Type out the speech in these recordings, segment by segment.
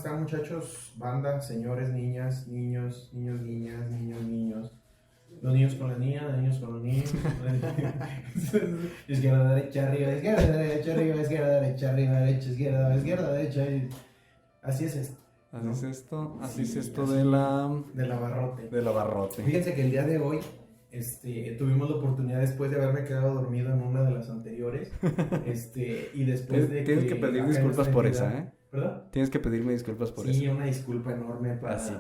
están, muchachos? Banda, señores, niñas, niños, niños, niñas, niños, niños. Los niños con las niñas, los niños con los niños. Izquierda, derecha, arriba, izquierda, derecha, arriba, izquierda, derecha, arriba, derecha, izquierda, derecha. Así es esto. Así ¿no? es esto, así Sí, es esto así, del abarrote. Del abarrote. Fíjense que el día de hoy tuvimos la oportunidad, después de haberme quedado dormido en una de las anteriores, y después de Tienes que pedir disculpas por esa, ¿eh? ¿Perdón? Tienes que pedirme disculpas por eso. Sí, una disculpa enorme para... Así.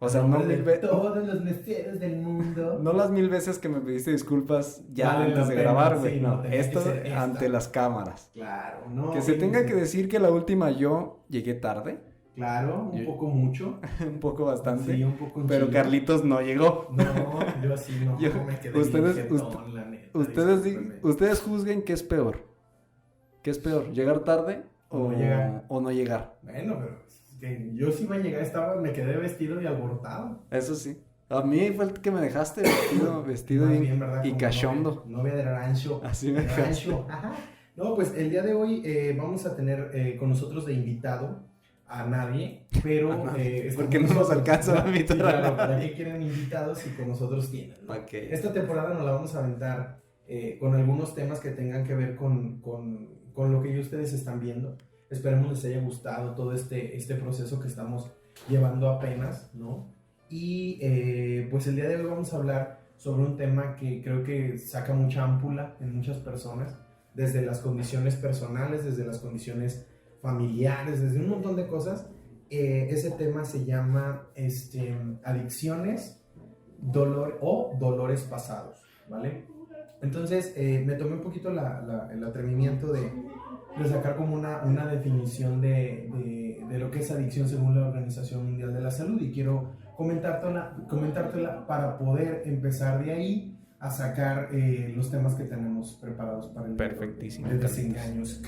O sea, no de todos los misterios del mundo. No las 1000 veces que me pediste disculpas ya Vale antes de grabar, güey. sí, no, tenía esto que ser esta. ante las cámaras. Claro, no. Que se tenga que decir que la última yo llegué tarde. Claro, un poco mucho. Un poco bastante. Sí, un poco pero chile. Carlitos no llegó. No, yo sí no. Yo- me quedé la neta. Ustedes juzguen qué es peor. ¿Qué es peor? ¿Llegar tarde O no llegar. o no llegar? Bueno, pero que yo sí iba a llegar, me quedé vestido y alborotado. Eso sí. A mí fue el que me dejaste vestido Más y, bien, ¿verdad? y Como cachondo. novia de rancho. Así me De dejaste. rancho. Ajá. No, pues el día de hoy vamos a tener con nosotros de invitado a nadie, pero... Porque no nos alcanza a invitar sí, a claro, nadie. ¿para qué quieren invitados si con nosotros tienen? ¿no? Okay. Esta temporada nos la vamos a aventar con algunos temas que tengan que ver con lo que ustedes están viendo. Esperemos les haya gustado todo este proceso que estamos llevando apenas, ¿no? Y pues el día de hoy vamos a hablar sobre un tema que creo que saca mucha ámpula en muchas personas, desde las condiciones personales, desde las condiciones familiares, desde un montón de cosas. Ese tema se llama adicciones, dolores pasados, ¿vale? Entonces me tomé un poquito el atrevimiento de sacar como una definición de lo que es adicción según la Organización Mundial de la Salud, y quiero comentártela para poder empezar de ahí a sacar los temas que tenemos preparados para el Perfectísimo. de desengaños.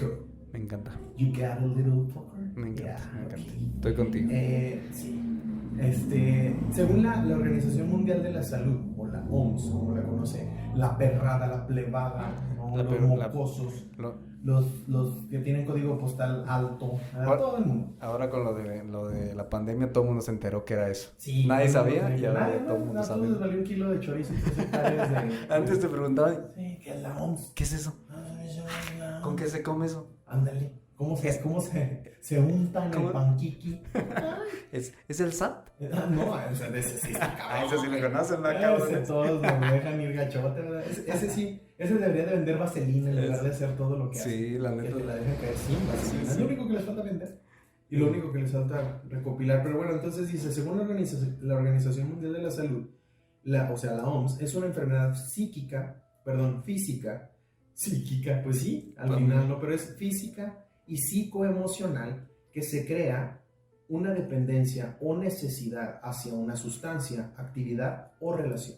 Me encanta. You got a little fucker. Me encanta, Yeah, me encanta. okay. Estoy contigo. Sí. Según la Organización Mundial de la Salud, o la OMS, como la conoce, la perrada, la plebada, ¿no? Los mocosos, los que tienen código postal alto, todo el mundo. Ahora con lo de la pandemia, todo el mundo se enteró que era eso. Sí, Nadie todo sabía mundo, y ahora nadie, todo el mundo a sabe. todos les valió un kilo de chorizo y 3 hectáreas de... Antes te preguntaban, Sí, que es la OMS. ¿qué es eso? ¿Con qué se come eso? Ándale. ¿Cómo se unta en el panquiqui? ¿Es el SAT? No, ese sí está cabrón. Ese sí lo conocen, ¿no, Ese cabrón? todos lo dejan ir gachote, ¿verdad? Ese debería de vender vaselina en lugar de hacer todo lo que hace. Sí, la Que neta. te la dejan caer sin vaselina. Sí, Es sí. lo único que les falta vender. Y lo único que les falta recopilar. Pero bueno, entonces dice, según la Organización Mundial de la Salud, la OMS, es una enfermedad psíquica, pues sí, al final, ¿no? Pero es física y psicoemocional, que se crea una dependencia o necesidad hacia una sustancia, actividad o relación.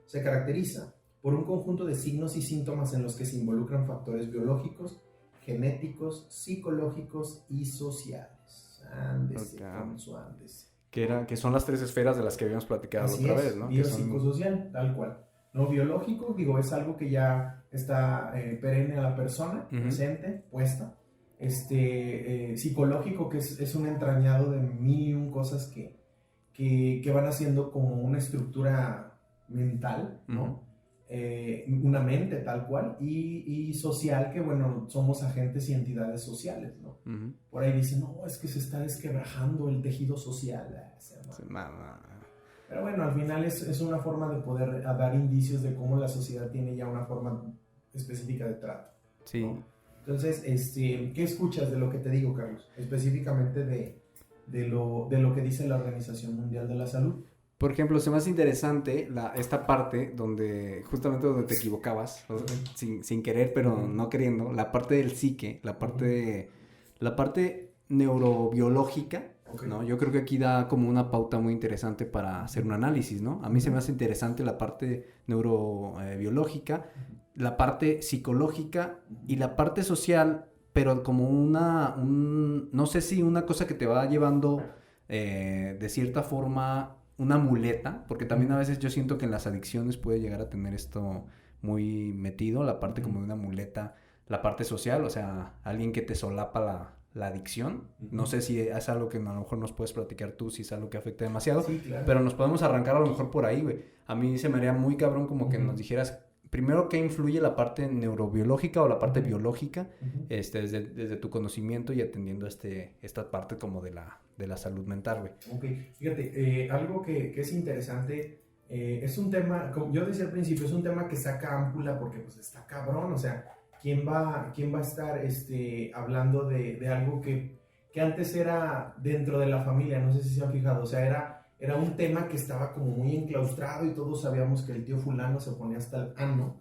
Se caracteriza por un conjunto de signos y síntomas en los que se involucran factores biológicos, genéticos, psicológicos y sociales. Ándese, ándese. Que son las 3 esferas de las que habíamos platicado Así otra es, vez, ¿no? biopsicosocial, tal cual. No biológico, digo, es algo que ya está perenne a la persona, presente, puesta. Psicológico, que es un entrañado de mil y un cosas que van haciendo como una estructura mental, ¿no? Una mente tal cual, y social, que bueno, somos agentes y entidades sociales, ¿no? Por ahí dicen, no, es que se está desquebrajando el tejido social. Pero bueno, al final es una forma de poder dar indicios de cómo la sociedad tiene ya una forma específica de trato. Sí. ¿no? Entonces, ¿qué escuchas de lo que te digo, Carlos? Específicamente de lo que dice la Organización Mundial de la Salud. Por ejemplo, se me hace interesante esta parte justamente donde te equivocabas, sin querer, pero no queriendo, la parte del psique, la parte neurobiológica, okay. ¿no? Yo creo que aquí da como una pauta muy interesante para hacer un análisis, ¿no? A mí se me hace interesante la parte neurobiológica, la parte psicológica y la parte social, pero como no sé si una cosa que te va llevando de cierta forma una muleta, porque también a veces yo siento que en las adicciones puede llegar a tener esto muy metido, la parte como de una muleta, la parte social, o sea, alguien que te solapa la adicción. Uh-huh. No sé si es algo que a lo mejor nos puedes platicar tú, si es algo que afecta demasiado. Sí, claro. Pero nos podemos arrancar a lo mejor por ahí, güey. A mí se me haría muy cabrón como que nos dijeras, primero, ¿qué influye la parte neurobiológica o la parte biológica desde tu conocimiento y atendiendo esta parte como de la salud mental, güey? Ok, fíjate, algo que es interesante, es un tema, como yo decía al principio, es un tema que saca ámpula porque pues está cabrón, o sea, ¿quién va a estar hablando de algo que antes era dentro de la familia? No sé si se han fijado, o sea, era un tema que estaba como muy enclaustrado y todos sabíamos que el tío fulano se ponía hasta el ano,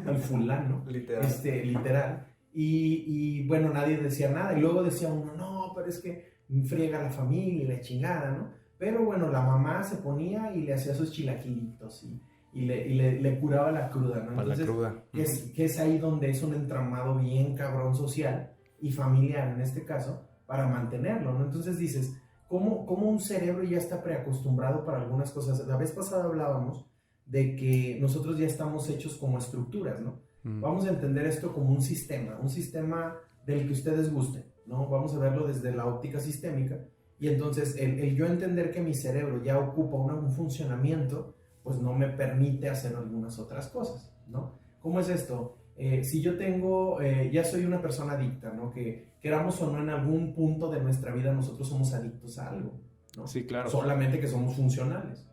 al fulano, literal, y bueno, nadie decía nada, y luego decía uno, no, pero es que friega la familia y la chingada, ¿no? Pero bueno, la mamá se ponía y le hacía sus chilaquilitos y le curaba la cruda, ¿no? Entonces, la cruda. Que es ahí donde es un entramado bien cabrón social y familiar en este caso para mantenerlo, ¿no? Entonces dices, ¿cómo un cerebro ya está preacostumbrado para algunas cosas? La vez pasada hablábamos de que nosotros ya estamos hechos como estructuras, ¿no? Vamos a entender esto como un sistema del que ustedes gusten, ¿no? Vamos a verlo desde la óptica sistémica. Y entonces el yo entender que mi cerebro ya ocupa un funcionamiento, pues no me permite hacer algunas otras cosas, ¿no? ¿Cómo es esto? Si yo tengo, ya soy una persona adicta, ¿no? Que queramos o no, en algún punto de nuestra vida nosotros somos adictos a algo, ¿no? Sí, claro. Solamente que somos funcionales.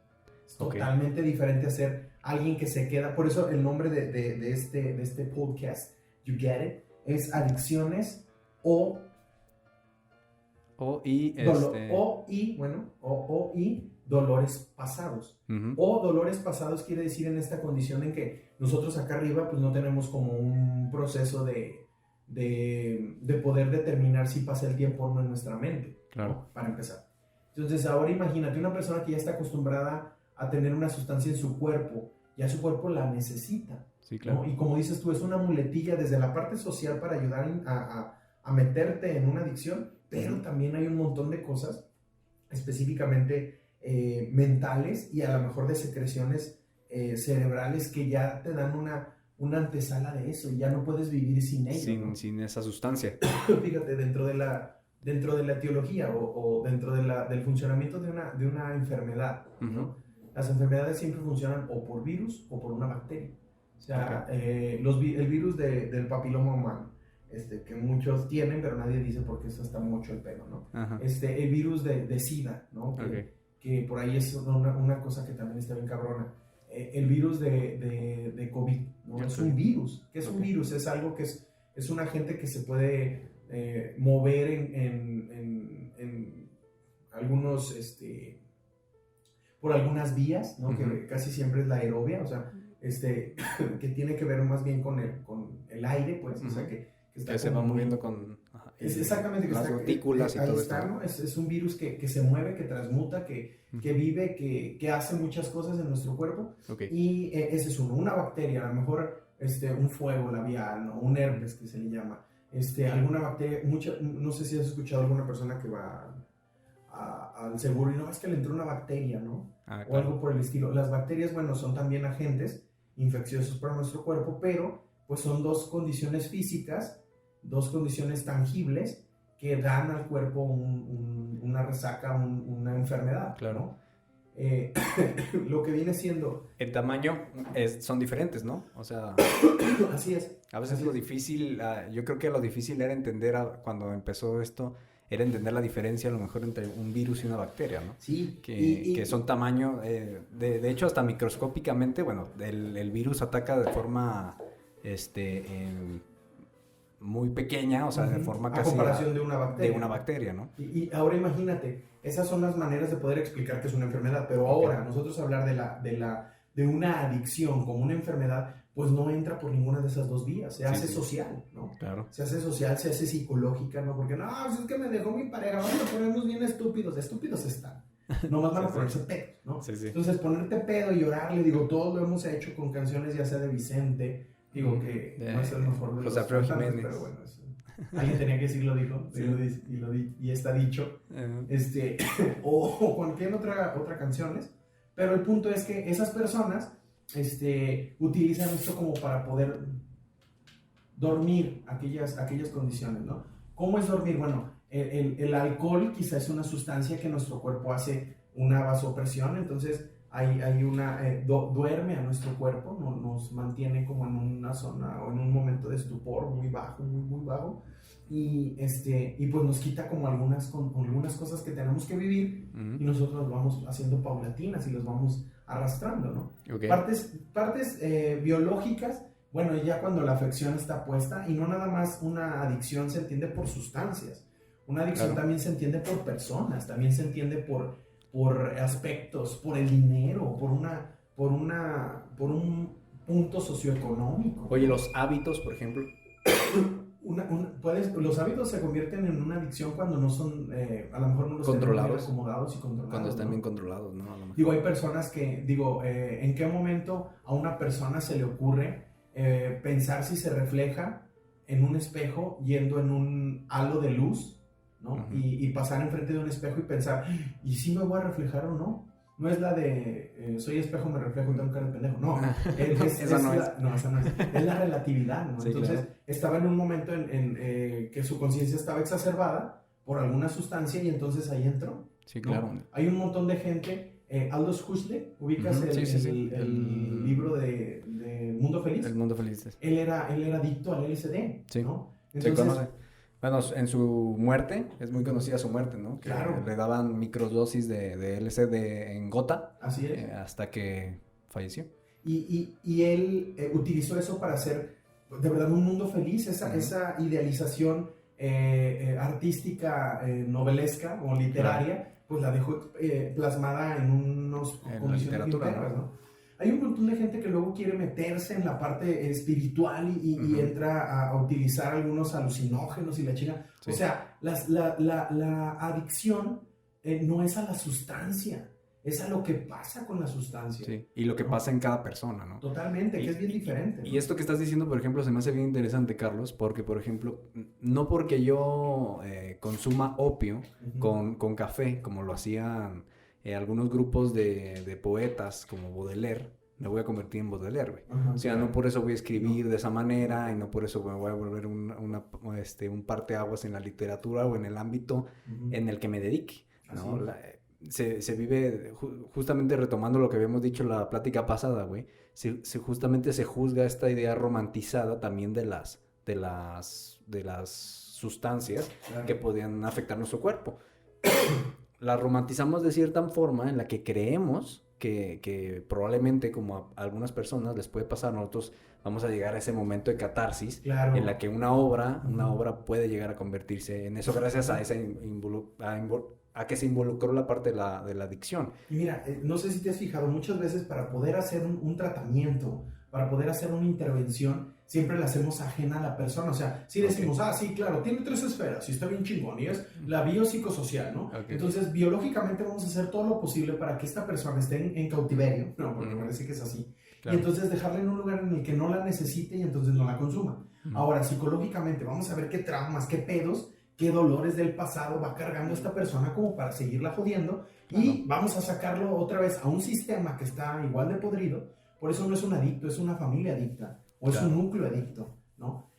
Es totalmente diferente a ser alguien que se queda. Por eso el nombre de este podcast, You Get It, es Adicciones o dolores pasados. O dolores pasados quiere decir en esta condición en que nosotros acá arriba pues no tenemos como un proceso de poder determinar si pasa el tiempo o no en nuestra mente, claro, ¿no? Para empezar. Entonces ahora imagínate una persona que ya está acostumbrada a tener una sustancia en su cuerpo, ya su cuerpo la necesita. Sí, claro. ¿No? Y como dices tú, es una muletilla desde la parte social para ayudar a meterte en una adicción, pero también hay un montón de cosas específicamente mentales y a lo mejor de secreciones cerebrales que ya te dan una antesala de eso y ya no puedes vivir sin ello, ¿no? Sin esa sustancia. Fíjate, dentro de la etiología o dentro del funcionamiento de una enfermedad, ¿no? Las enfermedades siempre funcionan o por virus o por una bacteria. O sea, el virus del papiloma humano, que muchos tienen, pero nadie dice porque eso está mucho el pelo, ¿no? El virus de SIDA, ¿no? Que por ahí es una cosa que también está bien cabrona. El virus de COVID, ¿no? Es un virus. ¿Qué es un virus? Es algo que es un agente que se puede mover en algunos, por algunas vías, ¿no? Que casi siempre es la aerobia, o sea, que tiene que ver más bien con el aire, pues, o sea, que se va moviendo con exactamente, las gotículas y todo esto, ¿no? Es un virus que se mueve, que transmuta, que vive, que hace muchas cosas en nuestro cuerpo. Y ese es una bacteria, a lo mejor un fuego labial, ¿no? Un herpes que se le llama, alguna bacteria, no sé si has escuchado alguna persona que va al seguro y no, es que le entró una bacteria, ¿no? Claro. O algo por el estilo. Las bacterias, bueno, son también agentes infecciosos para nuestro cuerpo, pero pues son dos condiciones físicas, dos condiciones tangibles que dan al cuerpo una resaca, una enfermedad, claro, ¿no? Lo que viene siendo... El tamaño son diferentes, ¿no? O sea... Así es. A veces lo difícil, yo creo que lo difícil era entender, cuando empezó esto, era entender la diferencia a lo mejor entre un virus y una bacteria, ¿no? Sí. Que son tamaño, de hecho hasta microscópicamente, bueno, el virus ataca de forma muy pequeña, o sea, de forma casi... A comparación de una bacteria. De una bacteria, ¿no? Y ahora imagínate, esas son las maneras de poder explicar que es una enfermedad, pero ahora nosotros hablar de una adicción como una enfermedad, pues no entra por ninguna de esas dos vías, se hace social, ¿no? Claro. Se hace social, se hace psicológica, ¿no? Porque no, pues es que me dejó mi pareja, vamos a ponernos bien estúpidos están. Nomás van a ponerse pedos, ¿no? Entonces ponerte pedo y llorarle, digo, todos lo hemos hecho con canciones ya sea de Vicente, digo que no es el mejor de los cantantes, pero bueno, alguien tenía que decirlo, dijo, y está dicho, o cualquier otra canciones, pero el punto es que esas personas utilizan esto como para poder dormir aquellas condiciones, ¿no? ¿Cómo es dormir? Bueno, el alcohol quizás es una sustancia que nuestro cuerpo hace una vasopresión, entonces hay una, duerme a nuestro cuerpo, nos mantiene como en una zona o en un momento de estupor muy bajo, muy bajo, y pues nos quita como algunas cosas que tenemos que vivir, y nosotros las vamos haciendo paulatinas y las vamos arrastrando, ¿no? Okay. Partes biológicas, bueno, ya cuando la afección está puesta, y no nada más una adicción se entiende por sustancias, una adicción también se entiende por personas, también se entiende por aspectos, por el dinero, por un punto socioeconómico. Oye, los hábitos, por ejemplo. Los hábitos se convierten en una adicción cuando no son, a lo mejor no los controlados, acomodados y controlados. Cuando están bien controlados, ¿no? Digo, hay personas que, ¿en qué momento a una persona se le ocurre pensar si se refleja en un espejo yendo en un halo de luz, ¿no? Y pasar enfrente de un espejo y pensar, ¿y si me voy a reflejar o no? No es la de soy espejo, me reflejo y tengo cara de pendejo. No, esa no es. Es la relatividad, ¿no? Sí, entonces, claro. Estaba en un momento en que su conciencia estaba exacerbada por alguna sustancia y entonces ahí entró. Sí, claro. ¿No? Hay un montón de gente. Aldous Huxley, ¿ubicas el libro de Mundo Feliz? El Mundo Feliz. Él era adicto al LSD, sí. ¿no? Entonces, se conoce. Bueno, en su muerte, es muy conocida su muerte, ¿no? Que claro. Le daban microdosis de LSD en gota. Así es. Hasta que falleció. Y él utilizó eso para hacer, de verdad, un mundo feliz, esa idealización artística, novelesca o literaria, claro. Pues la dejó plasmada en unos condiciones bien perras, ¿no? Hay un montón de gente que luego quiere meterse en la parte espiritual y entra a utilizar algunos alucinógenos y la chica. Sí. O sea, la adicción no es a la sustancia, es a lo que pasa con la sustancia. Sí, y lo que pasa en cada persona, ¿no? Totalmente, que es bien diferente. ¿No? Y esto que estás diciendo, por ejemplo, se me hace bien interesante, Carlos, porque, por ejemplo, no porque yo consuma opio con café, como lo hacían algunos grupos de poetas como Baudelaire, me voy a convertir en Baudelaire, güey. O sea, no por eso voy a escribir de esa manera y no por eso me voy a volver un parteaguas en la literatura o en el ámbito en el que me dedique, ¿no? Se vive, justamente retomando lo que habíamos dicho en la plática pasada, güey, justamente se juzga esta idea romantizada también de las sustancias, claro, que podían afectar nuestro cuerpo. La romantizamos de cierta forma en la que creemos que probablemente, como a algunas personas les puede pasar, nosotros vamos a llegar a ese momento de catarsis, claro, en la que una obra puede llegar a convertirse en eso gracias a que se involucró la parte de la adicción. Y mira, no sé si te has fijado, muchas veces para poder hacer un tratamiento, para poder hacer una intervención, siempre la hacemos ajena a la persona. O sea, si decimos, sí, claro, tiene 3 esferas y está bien chingón, y es la biopsicosocial, ¿no? Entonces, biológicamente vamos a hacer todo lo posible para que esta persona esté en cautiverio, no, porque parece que es así. Claro. Y entonces dejarla en un lugar en el que no la necesite y entonces no la consuma. Ahora, psicológicamente, vamos a ver qué traumas, qué pedos, qué dolores del pasado va cargando esta persona como para seguirla jodiendo, y vamos a sacarlo otra vez a un sistema que está igual de podrido. Por eso no es un adicto, es una familia adicta, o es un núcleo adicto, ¿no?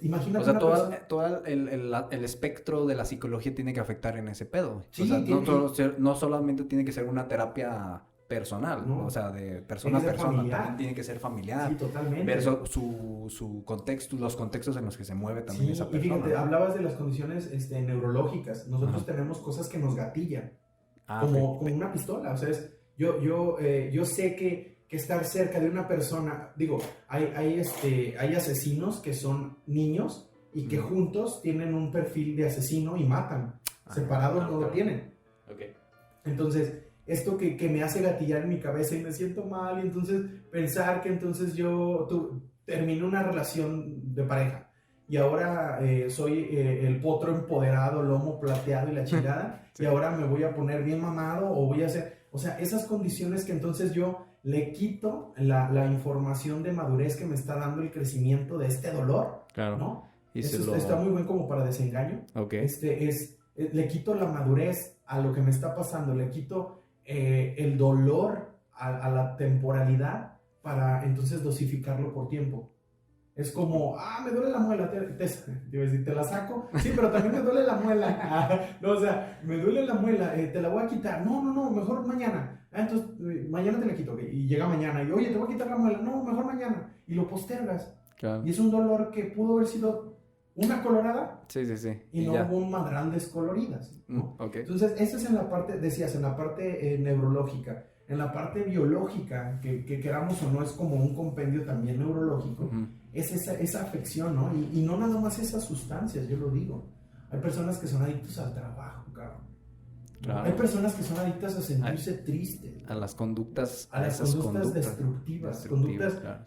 Imagínate, o sea, todo el espectro de la psicología tiene que afectar en ese pedo. Sí, o sea, no solamente tiene que ser una terapia personal, o sea, de persona a persona, también tiene que ser familiar. Sí, totalmente. Ver su contexto, los contextos en los que se mueve también esa persona. Y fíjate, hablabas de las condiciones neurológicas. Nosotros tenemos cosas que nos gatillan, como una pistola. O sea, yo sé que estar cerca de una persona, digo, hay asesinos que son niños y que juntos tienen un perfil de asesino y matan. Separados no lo tienen. Entonces, esto que me hace gatillar en mi cabeza y me siento mal, y entonces pensar que entonces yo termino una relación de pareja y ahora soy el potro empoderado, lomo plateado y la chingada, y ahora me voy a poner bien mamado o voy a hacer, o sea, esas condiciones que entonces yo le quito la información de madurez que me está dando el crecimiento de este dolor, claro, ¿no? Eso está muy bien como para desengaño. Le quito la madurez a lo que me está pasando, le quito el dolor a la temporalidad para entonces dosificarlo por tiempo. Es como, me duele la muela, te la saco. Sí, pero también me duele la muela. No, o sea, me duele la muela, te la voy a quitar. No, mejor mañana. Entonces, mañana te la quito, okay. Y llega mañana y, oye, te voy a quitar la muela. No, mejor mañana. Y lo postergas. Claro. Y es un dolor que pudo haber sido una colorada. Sí. Y no hubo un madral descoloridas, ¿no? Okay. Entonces, eso es en la parte, decías, en la parte neurológica. En la parte biológica, que queramos o no, es como un compendio también neurológico, es esa afección, ¿no? Y no nada más esas sustancias, yo lo digo. Hay personas que son adictos al trabajo, cabrón. Claro. Hay personas que son adictas a sentirse tristes. A las conductas. A las conductas destructivas. Conductas, claro.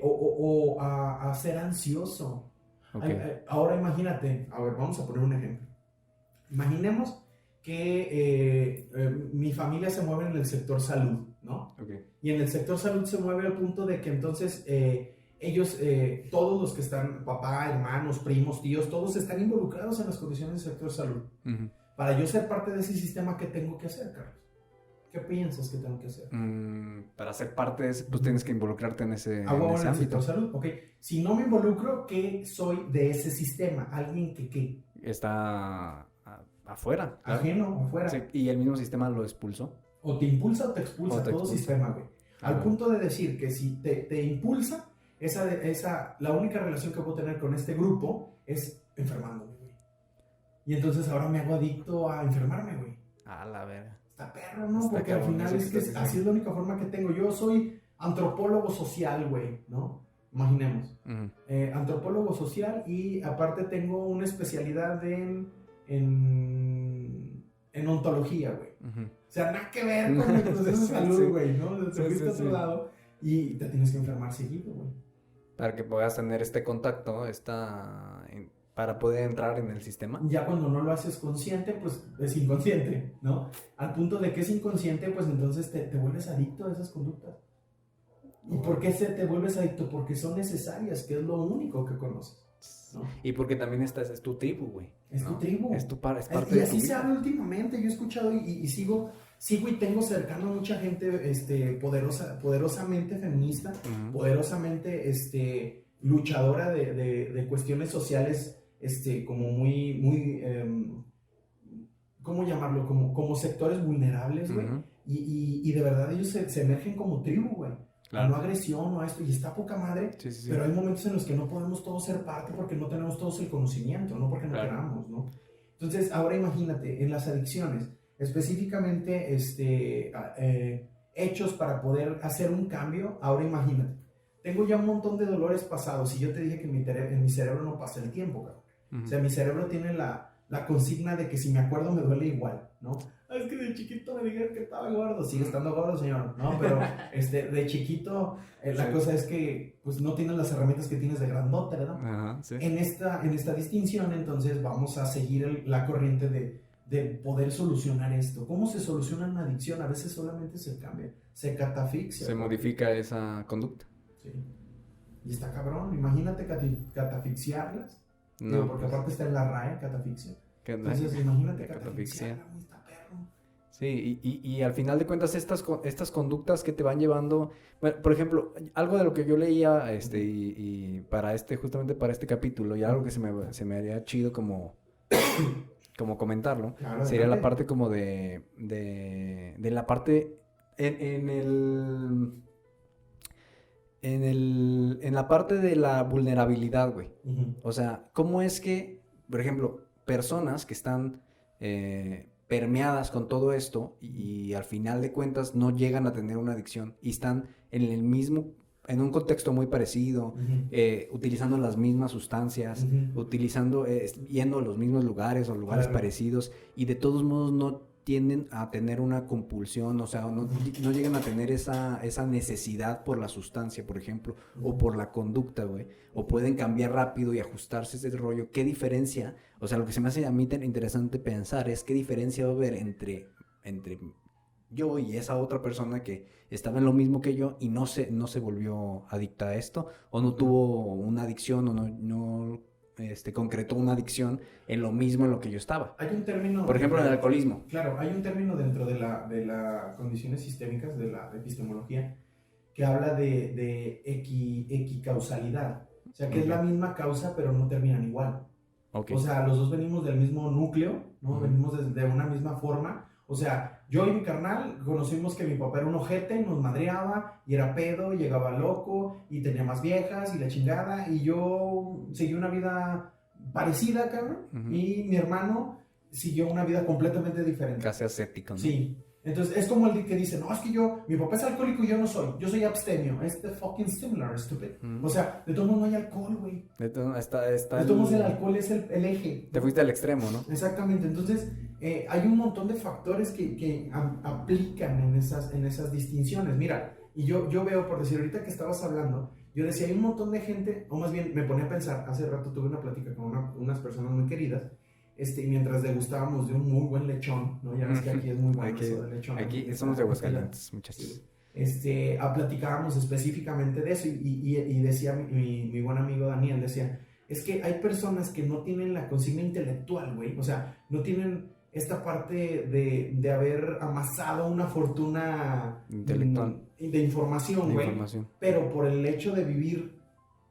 O a ser ansioso. Okay. Ahora imagínate, a ver, vamos a poner un ejemplo. Imaginemos que mi familia se mueve en el sector salud, ¿no? Okay. Y en el sector salud se mueve al punto de que entonces ellos, todos los que están, papá, hermanos, primos, tíos, todos están involucrados en las condiciones del sector salud. Para yo ser parte de ese sistema, ¿qué tengo que hacer, Carlos? ¿Qué piensas que tengo que hacer? Para ser parte de ese, pues tienes que involucrarte en ese, en ese ámbito. Salud, ok. Si no me involucro, ¿qué soy de ese sistema? Alguien que, ¿qué? Está afuera. Claro. Ajeno, afuera. Sí, y el mismo sistema lo expulsó. O te impulsa o te expulsa, todo sistema, güey. Al punto de decir que si te impulsa, la única relación que puedo tener con este grupo es enfermándome, güey. Y entonces ahora me hago adicto a enfermarme, güey. A la verga. Está perro, ¿no? Porque al final es que así es la única forma que tengo. Yo soy antropólogo social, güey, ¿no? Imaginemos. Antropólogo social, y aparte tengo una especialidad en ontología, güey. O sea, nada que ver con el proceso de salud, güey, ¿no? Te fuiste a otro lado y te tienes que enfermar seguido, güey. Para que puedas tener este contacto, para poder entrar en el sistema. Ya cuando no lo haces consciente, pues es inconsciente, ¿no? Al punto de que es inconsciente, pues entonces te vuelves adicto a esas conductas. ¿Y por qué te vuelves adicto? Porque son necesarias, que es lo único que conoces, ¿no? Y porque también es tu tribu, güey. Es tu tribu. Es parte de tu vida. Y así se habla últimamente. Yo he escuchado y sigo y tengo cercano a mucha gente poderosamente feminista, poderosamente luchadora de cuestiones sociales, como muy ¿cómo llamarlo? Como sectores vulnerables, güey. Y de verdad ellos se emergen como tribu, güey. Claro. No agresión, no a esto, y está poca madre, sí. Pero hay momentos en los que no podemos todos ser parte porque no tenemos todos el conocimiento, no porque no queramos, ¿no? Entonces, ahora imagínate, en las adicciones, específicamente hechos para poder hacer un cambio, ahora imagínate, tengo ya un montón de dolores pasados, y yo te dije que en mi cerebro no pasa el tiempo, cabrón. O sea, mi cerebro tiene la consigna de que si me acuerdo me duele igual, ¿no? Es que de chiquito me dijeron que estaba gordo. Sigue estando gordo, señor. No, pero de chiquito la cosa es que pues no tienes las herramientas que tienes de grandote, ¿verdad? Ajá, sí. En esta distinción, entonces vamos a seguir la corriente de poder solucionar esto. ¿Cómo se soluciona una adicción? A veces solamente se cambia, se catafixia. Se modifica esa conducta. Sí. Y está cabrón. Imagínate catafixiarlas. No, digo, porque aparte está en la RAE, catafixia. Entonces imagínate catafixiarla. Sí, y al final de cuentas estas conductas que te van llevando, bueno, por ejemplo, algo de lo que yo leía y justamente para este capítulo, y algo que se me haría chido como comentarlo, claro, sería la parte como de la parte en la parte de la vulnerabilidad, güey. O sea, ¿cómo es que, por ejemplo, personas que están permeadas con todo esto y al final de cuentas no llegan a tener una adicción y están en un contexto muy parecido, utilizando las mismas sustancias, yendo a los mismos lugares o lugares parecidos, y de todos modos no tienden a tener una compulsión, o sea, no llegan a tener esa necesidad por la sustancia, por ejemplo, o por la conducta, güey, o pueden cambiar rápido y ajustarse ese rollo? ¿Qué diferencia? O sea, lo que se me hace a mí tan interesante pensar es qué diferencia va a haber entre yo y esa otra persona que estaba en lo mismo que yo y no se volvió adicta a esto, o no tuvo una adicción, o no concretó una adicción en lo mismo en lo que yo estaba. Hay un término... Por ejemplo, en el alcoholismo. Claro, hay un término dentro de las condiciones sistémicas de la epistemología que habla de equicausalidad. O sea, que es la misma causa, pero no terminan igual. O sea, los dos venimos del mismo núcleo, ¿no? Venimos de una misma forma. O sea, yo y mi carnal conocimos que mi papá era un ojete, nos madreaba, y era pedo, y llegaba loco, y tenía más viejas, y la chingada, y yo seguí una vida parecida, cabrón, y mi hermano siguió una vida completamente diferente. Casi ascético, ¿no? Sí. Entonces, es como el que dice, no, es que mi papá es alcohólico y yo no soy. Yo soy abstemio. Es the fucking similar, stupid. O sea, de todos modos no hay alcohol, güey. De todos modos el alcohol es el eje. Te fuiste al extremo, ¿no? Exactamente. Entonces, hay un montón de factores que aplican en esas distinciones. Mira, y yo veo, por decir, ahorita que estabas hablando, yo decía, hay un montón de gente, o más bien me ponía a pensar, hace rato tuve una plática con unas personas muy queridas, mientras degustábamos de un muy buen lechón, ¿no? Ya ves que aquí es muy bueno eso del lechón. Aquí somos de Aguascalientes, muchachos. Platicábamos específicamente de eso y decía mi buen amigo Daniel, decía, es que hay personas que no tienen la consigna intelectual, güey, o sea, no tienen esta parte de haber amasado una fortuna intelectual de información, güey, pero por el hecho de vivir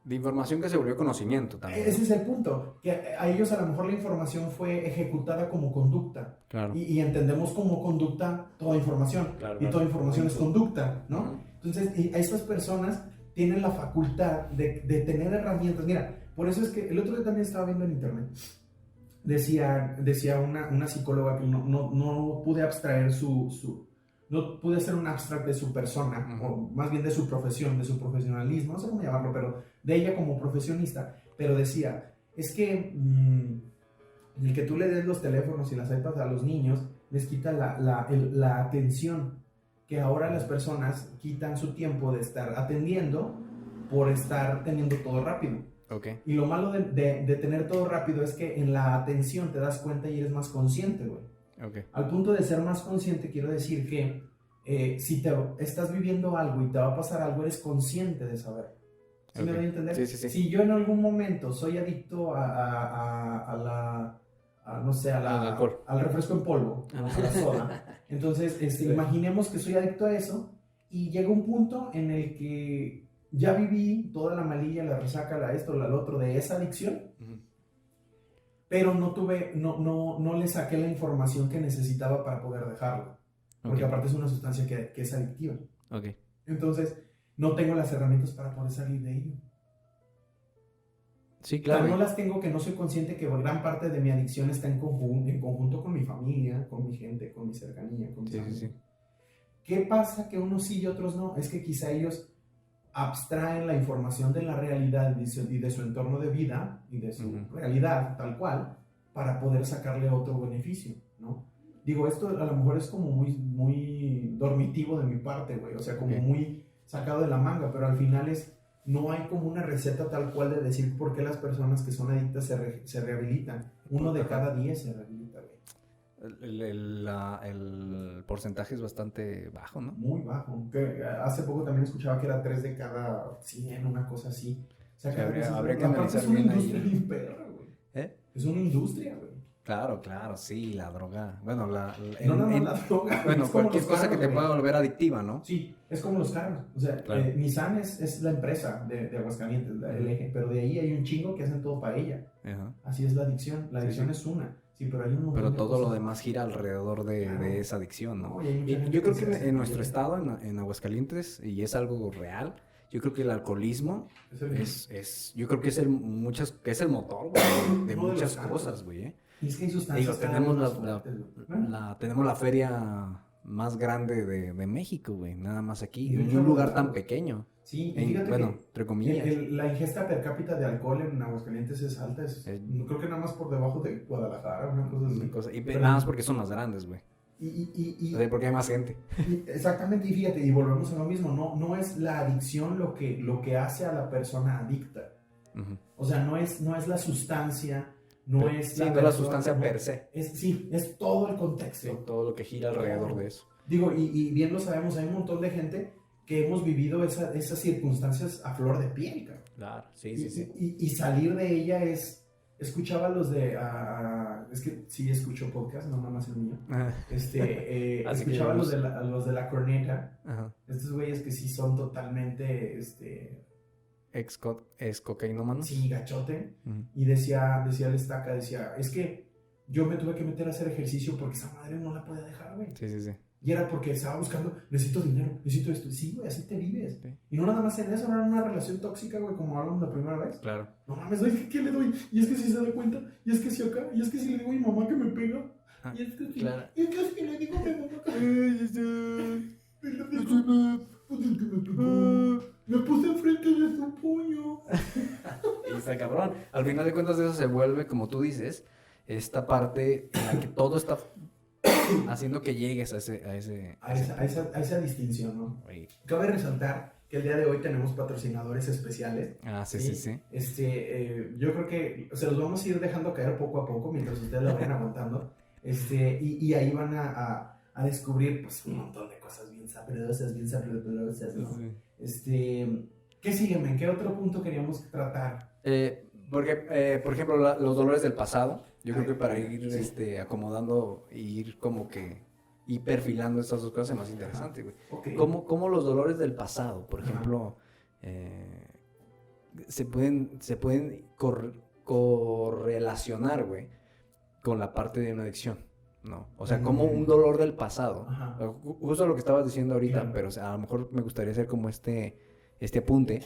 de información que se volvió conocimiento también. Ese es el punto, que a ellos a lo mejor la información fue ejecutada como conducta. Claro. Y entendemos como conducta toda información. Claro, y toda información es conducta, ¿no? Entonces, a estas personas tienen la facultad de tener herramientas. Mira, por eso es que el otro día también estaba viendo en internet. Decía una psicóloga que no pude abstraer no pude hacer un abstract de su persona, o más bien de su profesión, de su profesionalismo, no sé cómo llamarlo, pero de ella como profesionista. Pero decía, es que el que tú le des los teléfonos y las iPads a los niños les quita la atención, que ahora las personas quitan su tiempo de estar atendiendo por estar teniendo todo rápido. Okay. Y lo malo de tener todo rápido es que en la atención te das cuenta y eres más consciente, güey. Okay. Al punto de ser más consciente, quiero decir que si estás viviendo algo y te va a pasar algo, eres consciente de saber. ¿Sí me voy a entender? Sí, sí, sí. Si yo en algún momento soy adicto no sé, al alcohol, al refresco en polvo, a la soda, entonces imaginemos que soy adicto a eso y llega un punto en el que ya viví toda la malilla, la resaca, lo otro de esa adicción. Pero no le saqué la información que necesitaba para poder dejarlo. Porque aparte es una sustancia que es adictiva. Okay. Entonces, no tengo las herramientas para poder salir de ello. Sí, claro. O sea, no las tengo, que no soy consciente que gran parte de mi adicción está en conjunto con mi familia, con mi gente, con mi cercanía, con mis amigos. Sí. ¿Qué pasa que unos sí y otros no? Es que quizá ellos abstraen la información de la realidad y de su entorno de vida y de su realidad tal cual para poder sacarle otro beneficio, ¿no? Digo, esto a lo mejor es como muy, muy dormitivo de mi parte, güey, o sea, como muy sacado de la manga, pero al final no hay como una receta tal cual de decir por qué las personas que son adictas se rehabilitan. 1 de cada 10 se rehabilita, güey. El porcentaje es bastante bajo, ¿no? Muy bajo. Que hace poco también escuchaba que era 3 de cada 100, una cosa así. O sea, que habría que analizar bien ahí. Es una industria bien perra, güey. Es una industria, güey. Claro, sí, la droga. Bueno, la droga. Bueno, cualquier cosa que te pueda volver adictiva, ¿no? Sí, es como los carros. O sea, claro. Nissan es la empresa de Aguascalientes, el eje, pero de ahí hay un chingo que hacen todo para ella. Así es la adicción. La adicción es una. Sí, pero todo lo demás gira alrededor de esa adicción, ¿no? Yo creo que en nuestro estado, en Aguascalientes, y es algo real, yo creo que el alcoholismo yo creo que es el motor, güey, de muchas cosas, güey, Y es que hay sustancias. Tenemos tenemos la feria más grande de México, güey, nada más aquí, en un lugar tan pequeño. Sí, y fíjate entre comillas. La ingesta per cápita de alcohol en Aguascalientes es alta, creo que nada más por debajo de Guadalajara, una cosa así. Nada más porque son más grandes, güey. Porque hay más gente. Exactamente, y fíjate, y volvemos a lo mismo, no es la adicción lo que hace a la persona adicta. O sea, no es la sustancia, no es la sustancia per se. Es todo el contexto. Sí, todo lo que gira alrededor de eso. Digo, y bien lo sabemos, hay un montón de gente que hemos vivido esas circunstancias a flor de piel, cabrón. Claro, sí. Y salir de ella escuchaba los de, es que sí escucho podcast, no nada más el mío, escuchaba los de la corneta, estos güeyes que sí son totalmente, ex cocainómano. Sí, gachote. Y decía el Estaca, es que yo me tuve que meter a hacer ejercicio porque esa madre no la podía dejar, güey. Sí. Y era porque estaba buscando, necesito dinero, necesito esto. Sí, güey, así te vives. Sí. Y no nada más en eso, no era una relación tóxica, güey, como hablamos la primera vez. Claro. No mames, güey, ¿qué le doy? Y es que si se da cuenta, y es que si acá, y es que si le digo a mi mamá que me pega. Y es que si, claro. y es que si le digo a mi mamá que me puse enfrente de su puño. Y está cabrón. Al final de cuentas eso se vuelve, como tú dices, esta parte en la que todo está haciendo que llegues a esa distinción, ¿no? Oye. Cabe resaltar que el día de hoy tenemos patrocinadores especiales. Sí. Yo creo que se los vamos a ir dejando caer poco a poco mientras ustedes lo vayan aguantando. Y ahí van a descubrir pues un montón de cosas bien sabrosas, ¿no? Sí. ¿Qué sigue, men? ¿Qué otro punto queríamos tratar? Porque, por ejemplo, los dolores del pasado, yo creo que para ir acomodando e ir como que y perfilando estas dos cosas es más interesante, güey. Okay. ¿Cómo los dolores del pasado, por ejemplo, se pueden correlacionar, güey, con la parte de una adicción, ¿no? O sea, como un dolor del pasado, justo lo que estabas diciendo ahorita, pero o sea, a lo mejor me gustaría hacer como este apunte,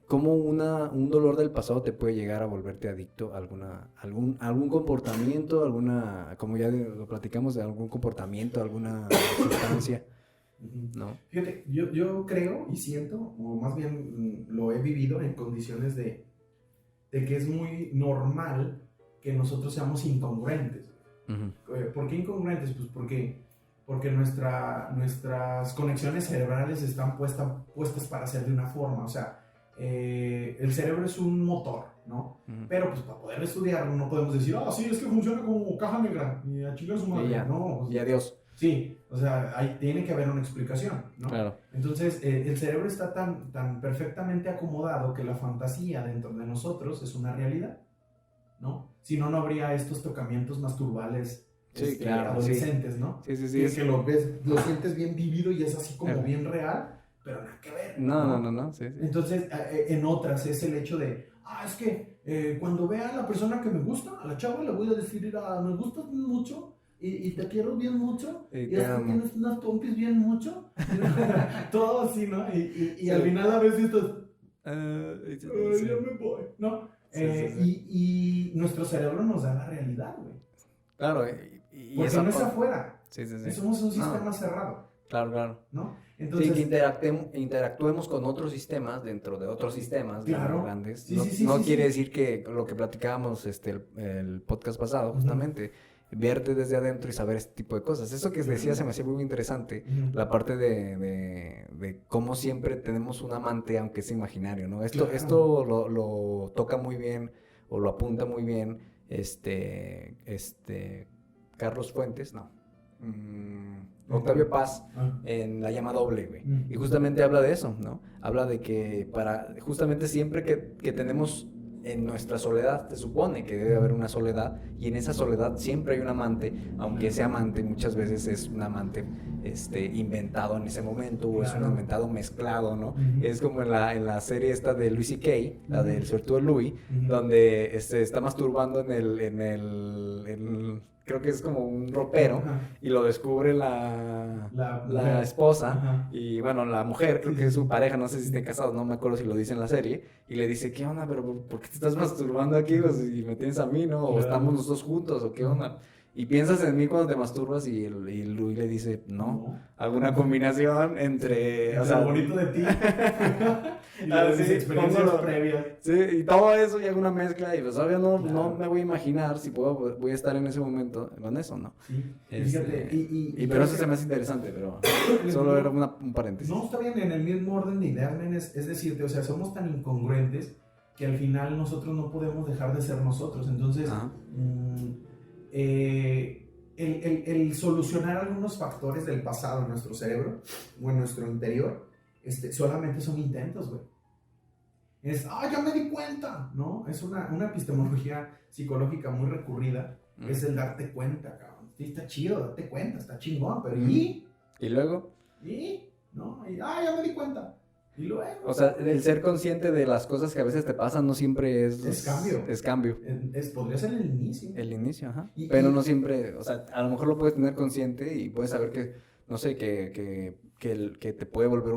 cómo un dolor del pasado te puede llegar a volverte adicto a algún comportamiento, como ya lo platicamos, de algún comportamiento, alguna sustancia, ¿no? Fíjate, yo creo y siento, o más bien lo he vivido en condiciones de que es muy normal que nosotros seamos incongruentes. ¿Por qué incongruentes? Pues porque nuestras conexiones cerebrales están puestas para ser de una forma. O sea, el cerebro es un motor, ¿no? Pero pues para poder estudiarlo no podemos decir, sí, es que funciona como caja negra y a chingar su madre. No, y adiós. Sí, o sea, ahí tiene que haber una explicación, ¿no? Claro. Entonces, el cerebro está tan perfectamente acomodado que la fantasía dentro de nosotros es una realidad, ¿no? Si no, no habría estos tocamientos masturbales adolescentes, ¿no? Sí. Que lo sientes bien vivido y es así como bien real, pero nada que ver. No. Sí. Entonces, en otras es el hecho de, es que cuando vea a la persona que me gusta, a la chava le voy a decir, me gustas mucho y te quiero bien mucho y es que tienes unas pompis bien mucho. Todo así, ¿no? Y al final a veces estás, ya me voy, ¿no? Y nuestro cerebro nos da la realidad, güey. Claro, porque no es afuera. Sí. Somos un sistema cerrado. Claro. ¿No? Entonces, que interactuemos con otros sistemas dentro de otros sistemas grandes. No quiere decir que lo que platicábamos el podcast pasado, justamente, verte desde adentro y saber este tipo de cosas. Eso que decía se me hacía muy interesante, la parte de cómo siempre tenemos un amante, aunque es imaginario, ¿no? Esto lo toca muy bien, o lo apunta muy bien, Carlos Fuentes, Octavio Paz, en La llama doble, güey. Y justamente habla de eso, ¿no? Habla de que justamente siempre que tenemos en nuestra soledad, se supone que debe haber una soledad, y en esa soledad siempre hay un amante, aunque ese amante muchas veces es un amante inventado en ese momento, o es un inventado mezclado, ¿no? Es como en la serie esta de Louis C.K., la del suertudo Louis, donde está masturbando en el creo que es como un ropero, y lo descubre la esposa, y bueno, la mujer, creo que es su pareja, no sé si estén casados, no me acuerdo si lo dice en la serie, y le dice, ¿qué onda? ¿Pero por qué te estás masturbando aquí? O sea, si me tienes a mí, ¿no? O estamos los dos juntos, ¿o qué onda? Y piensas en mí cuando te masturbas, y Luis le dice, no, alguna combinación entre... O sea, bonito de ti. Y las experiencias previas. Sí, y todo eso y alguna mezcla, y pues obvio no me voy a imaginar si voy a estar en ese momento con eso, ¿no? Sí, fíjate, pero eso se me hace interesante, pero solo era un paréntesis. No, está bien, en el mismo orden de ideas, es decirte, o sea, somos tan incongruentes que al final nosotros no podemos dejar de ser nosotros, entonces... el solucionar algunos factores del pasado en nuestro cerebro o en nuestro interior solamente son intentos, güey. Ya me di cuenta, ¿no? Es una epistemología psicológica muy recurrida, es el darte cuenta, cabrón. Sí, está chido, date cuenta, está chingón, pero ¿y? ¿Y luego? ¿Y? ¿No? Ya me di cuenta. Y luego, O sea, el ser consciente de las cosas que a veces te pasan no siempre es cambio. Es cambio. Podría ser el inicio. El inicio, ajá. Pero no siempre, o sea, a lo mejor lo puedes tener consciente y puedes saber que, no sé, que te puede volver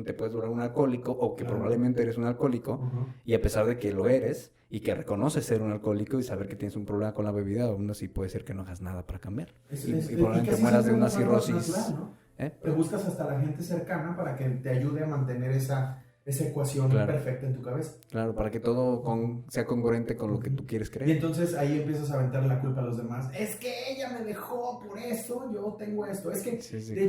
te puedes volver un alcohólico o que probablemente eres un alcohólico y a pesar de que lo eres y que reconoces ser un alcohólico y saber que tienes un problema con la bebida, aún así puede ser que no hagas nada para cambiar. Y probablemente mueras de una cirrosis. Natural, ¿no? Te buscas hasta la gente cercana para que te ayude a mantener esa ecuación perfecta en tu cabeza. Claro, para que todo sea congruente con lo que tú quieres creer. Y entonces ahí empiezas a aventar la culpa a los demás. Es que ella me dejó, por eso yo tengo esto. Es que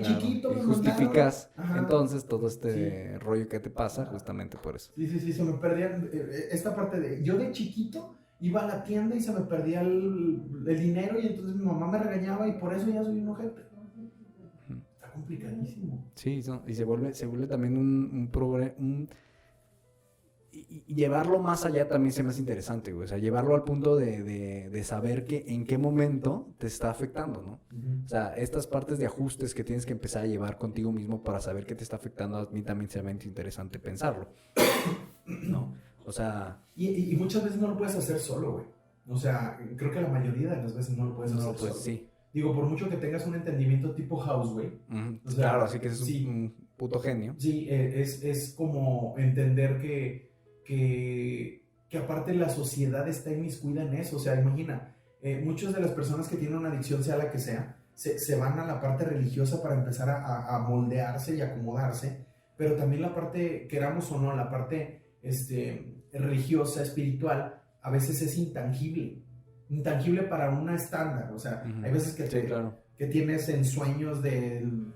chiquito me justificas entonces todo este rollo que te pasa justamente por eso. Sí, se me perdía esta parte de... Yo de chiquito iba a la tienda y se me perdía el dinero y entonces mi mamá me regañaba y por eso ya soy un ojete. Complicadísimo. Sí, y se vuelve también un problema. Y llevarlo más allá también se me hace interesante, güey. O sea, llevarlo al punto de saber que en qué momento te está afectando, ¿no? O sea, estas partes de ajustes que tienes que empezar a llevar contigo mismo para saber qué te está afectando, a mí también se me hace interesante pensarlo. ¿No? O sea... Y muchas veces no lo puedes hacer solo, güey. O sea, creo que la mayoría de las veces no lo puedes hacer solo. Sí. Digo, por mucho que tengas un entendimiento tipo House, güey. O sea, claro, así que es un puto genio. Sí, es como entender que aparte la sociedad está inmiscuida en eso. O sea, imagina, muchas de las personas que tienen una adicción, sea la que sea, se van a la parte religiosa para empezar a moldearse y acomodarse. Pero también la parte, queramos o no, la parte religiosa, espiritual, a veces es intangible para una estándar, o sea, hay veces que tienes ensueños del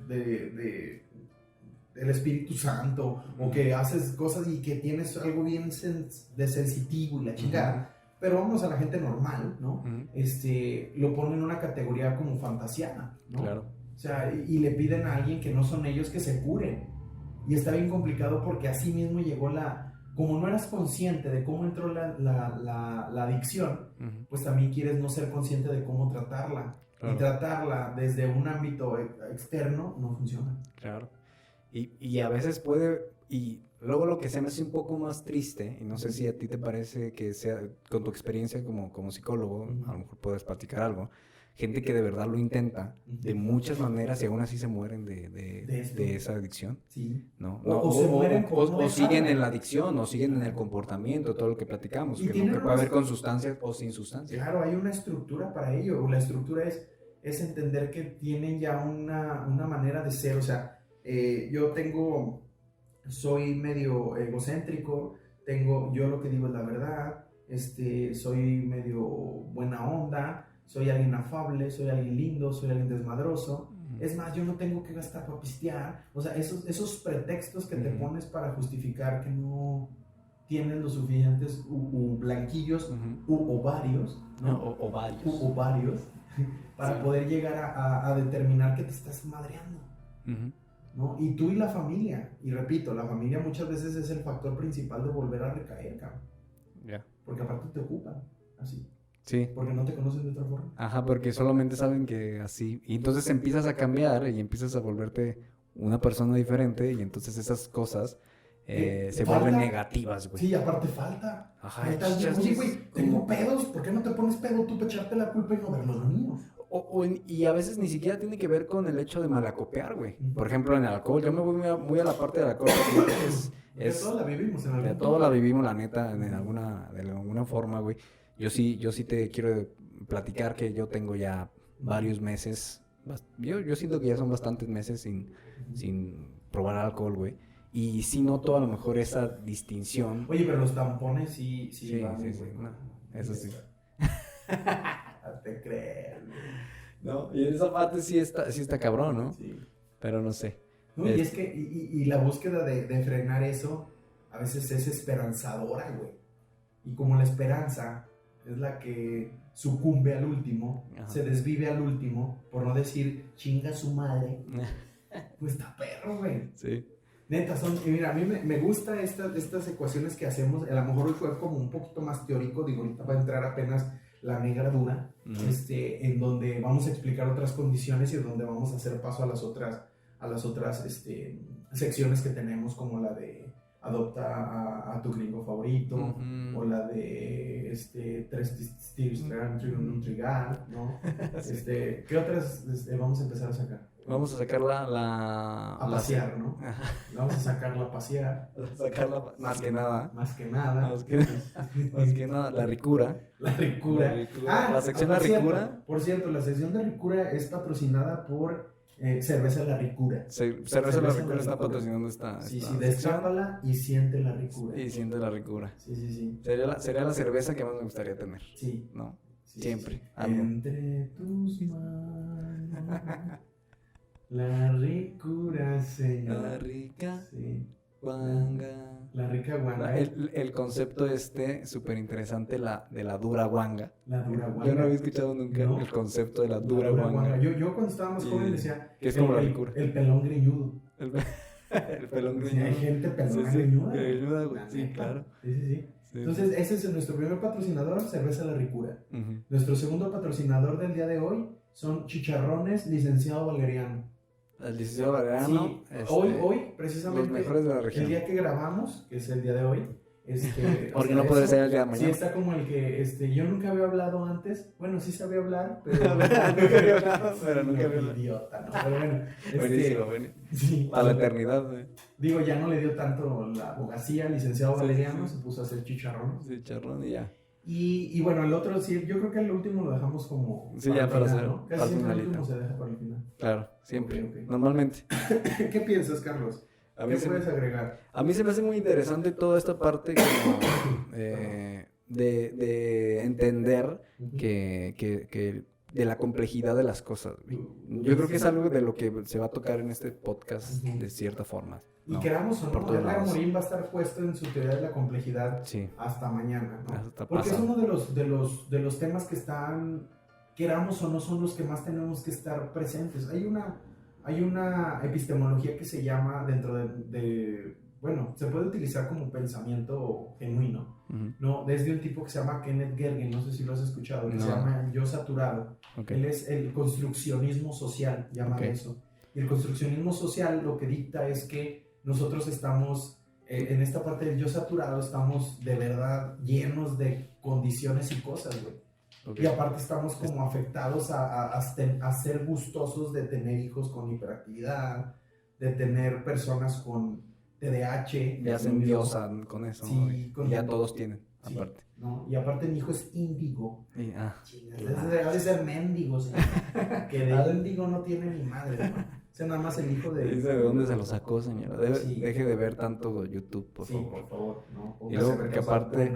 Espíritu Santo, o que haces cosas y que tienes algo bien de sensitivo y la chingada, pero vamos a la gente normal, ¿no? Lo ponen en una categoría como fantasiana, ¿no? Claro. O sea, y le piden a alguien que no son ellos que se curen, y está bien complicado porque así mismo llegó como no eras consciente de cómo entró la adicción, pues también quieres no ser consciente de cómo tratarla. Claro. Y tratarla desde un ámbito externo no funciona. Claro. Y a veces y luego lo que se me hace un poco más triste, y no sé si a ti te parece que sea, con tu experiencia como psicólogo, a lo mejor puedes platicar algo, gente que de verdad lo intenta de muchas maneras y aún así se mueren de esa adicción. Sí. ¿No? O siguen en la adicción, o siguen en el comportamiento, todo lo que platicamos, que puede haber con sustancias o sin sustancias. Claro, hay una estructura para ello. La estructura es entender que tienen ya una manera de ser. O sea, yo soy medio egocéntrico, yo lo que digo es la verdad, soy medio buena onda, soy alguien afable, soy alguien lindo, soy alguien desmadroso. Es más, yo no tengo que gastar para pistear. O sea, esos pretextos que te pones para justificar que no tienes los suficientes blanquillos u ovarios, ¿no? Ovarios para poder llegar a determinar que te estás madreando, ¿no? Y tú y la familia. Y repito, la familia muchas veces es el factor principal de volver a recaer, cabrón. Porque aparte te ocupan, así. Sí. Porque no te conocen de otra forma. Ajá, porque solamente saben que así. Y entonces empiezas a cambiar y empiezas a volverte una persona diferente y entonces esas cosas se vuelven negativas, güey. Sí, aparte falta. Ajá. Oye, güey, tengo pedos. ¿Por qué no te pones pedo tú para echarte la culpa y no ver los míos? Y a veces ni siquiera tiene que ver con el hecho de malacopear, güey. Por ejemplo, en el alcohol. Yo me voy muy a la parte del alcohol. Todos la vivimos en algún todos la vivimos, la neta, de alguna forma, güey. Yo sí te quiero platicar que yo tengo ya varios meses, yo siento que ya son bastantes meses sin probar alcohol, güey. Y sí noto a lo mejor esa distinción. Oye, pero los tampones sí van, sí, no, eso sí. No te creas, güey. No, y en esa parte sí está cabrón, ¿no? Sí. Pero no sé. No, y es que y la búsqueda de frenar eso a veces es esperanzadora, güey. Y como la esperanza es la que sucumbe al último, se desvive al último, por no decir chinga su madre, pues está perro, güey. Sí. Neta, mira, a mí me gusta estas ecuaciones que hacemos. A lo mejor hoy fue como un poquito más teórico, digo, ahorita va a entrar apenas la negra dura, en donde vamos a explicar otras condiciones y donde vamos a hacer paso a las otras secciones que tenemos, como la de Adopta a tu gringo favorito, o la de Tres Tiros un Trigal, ¿no? ¿Qué otras vamos a empezar a sacar? Vamos a sacarla a pasear, ¿no? Vamos a sacarla a pasear. Sacarla más que nada. Más que nada. Más que nada, la ricura. La ricura. La sección La Ricura. Por cierto, la sección de Ricura es patrocinada por Cerveza La Ricura. Cerveza La Ricura está patrocinando esta Sí, destápala y siente la ricura. Y siente la ricura. Sí. Sería la cerveza que más me gustaría tener. Sí. ¿No? Sí, siempre. Sí. Entre tus manos. La ricura, señor. La rica. Sí. Guanga. La rica guanga. El concepto súper interesante de la dura guanga. La dura guanga. Yo no había escuchado nunca el concepto de la dura guanga. Yo cuando estaba más joven decía que es como la ricura. El pelón greñudo. El pelón greñudo. Sí, hay gente pelón greñuda. Greñuda, güey. Sí, claro. Sí. Entonces, ese es nuestro primer patrocinador, Cerveza La Ricura. Nuestro segundo patrocinador del día de hoy son Chicharrones Licenciado Valeriano. El licenciado Valeriano. Sí, hoy, precisamente, los mejores de la región. El día que grabamos, que es el día de hoy. Porque no puede ser el día de mañana. Sí, está como el que yo nunca había hablado antes. Bueno, sí sabía hablar, pero nunca había hablado, pero nunca había hablado. Idiota, ¿no? Pero bueno. Buenísimo. Sí, a la eternidad, güey. Digo, ya no le dio tanto la abogacía, licenciado Valeriano, se puso a hacer chicharrón. Sí, chicharrón y ya. Y bueno, el otro, sí, yo creo que el último lo dejamos como. Sí, ya para hacer. ¿No? Casi siempre el último se deja para el final. Claro, siempre. Okay. Normalmente. ¿Qué piensas, Carlos? ¿Qué puedes agregar? A mí se me hace muy interesante toda esta parte como, de entender que de la complejidad de las cosas. Yo creo que es algo de lo que se va a tocar en este podcast de cierta forma. Y queramos o no, Edgar Morin va a estar puesto en su teoría de la complejidad hasta mañana, ¿no? Porque es uno de los temas que están, queramos o no, son los que más tenemos que estar presentes. Hay una epistemología que se llama dentro bueno, se puede utilizar como pensamiento genuino, ¿no? Desde un tipo que se llama Kenneth Gergen, no sé si lo has escuchado, que se llama el yo saturado. Él es el construccionismo social, llama eso. Y el construccionismo social lo que dicta es que nosotros estamos, en esta parte del yo saturado, estamos de verdad llenos de condiciones y cosas, güey. Y aparte estamos como afectados a ser gustosos de tener hijos con hiperactividad, de tener personas con TDAH. Ya se endiosan con eso. Sí, y ya todos tienen, aparte. ¿No? Y aparte mi hijo es índigo. Ha de ser mendigo, señor. Que de índigo no tiene ni madre, ¿no? O sea, nada más el hijo de... ¿De dónde se lo sacó, señora? Deje de ver tanto YouTube, por favor. Sí, por favor, ¿no? Y luego que aparte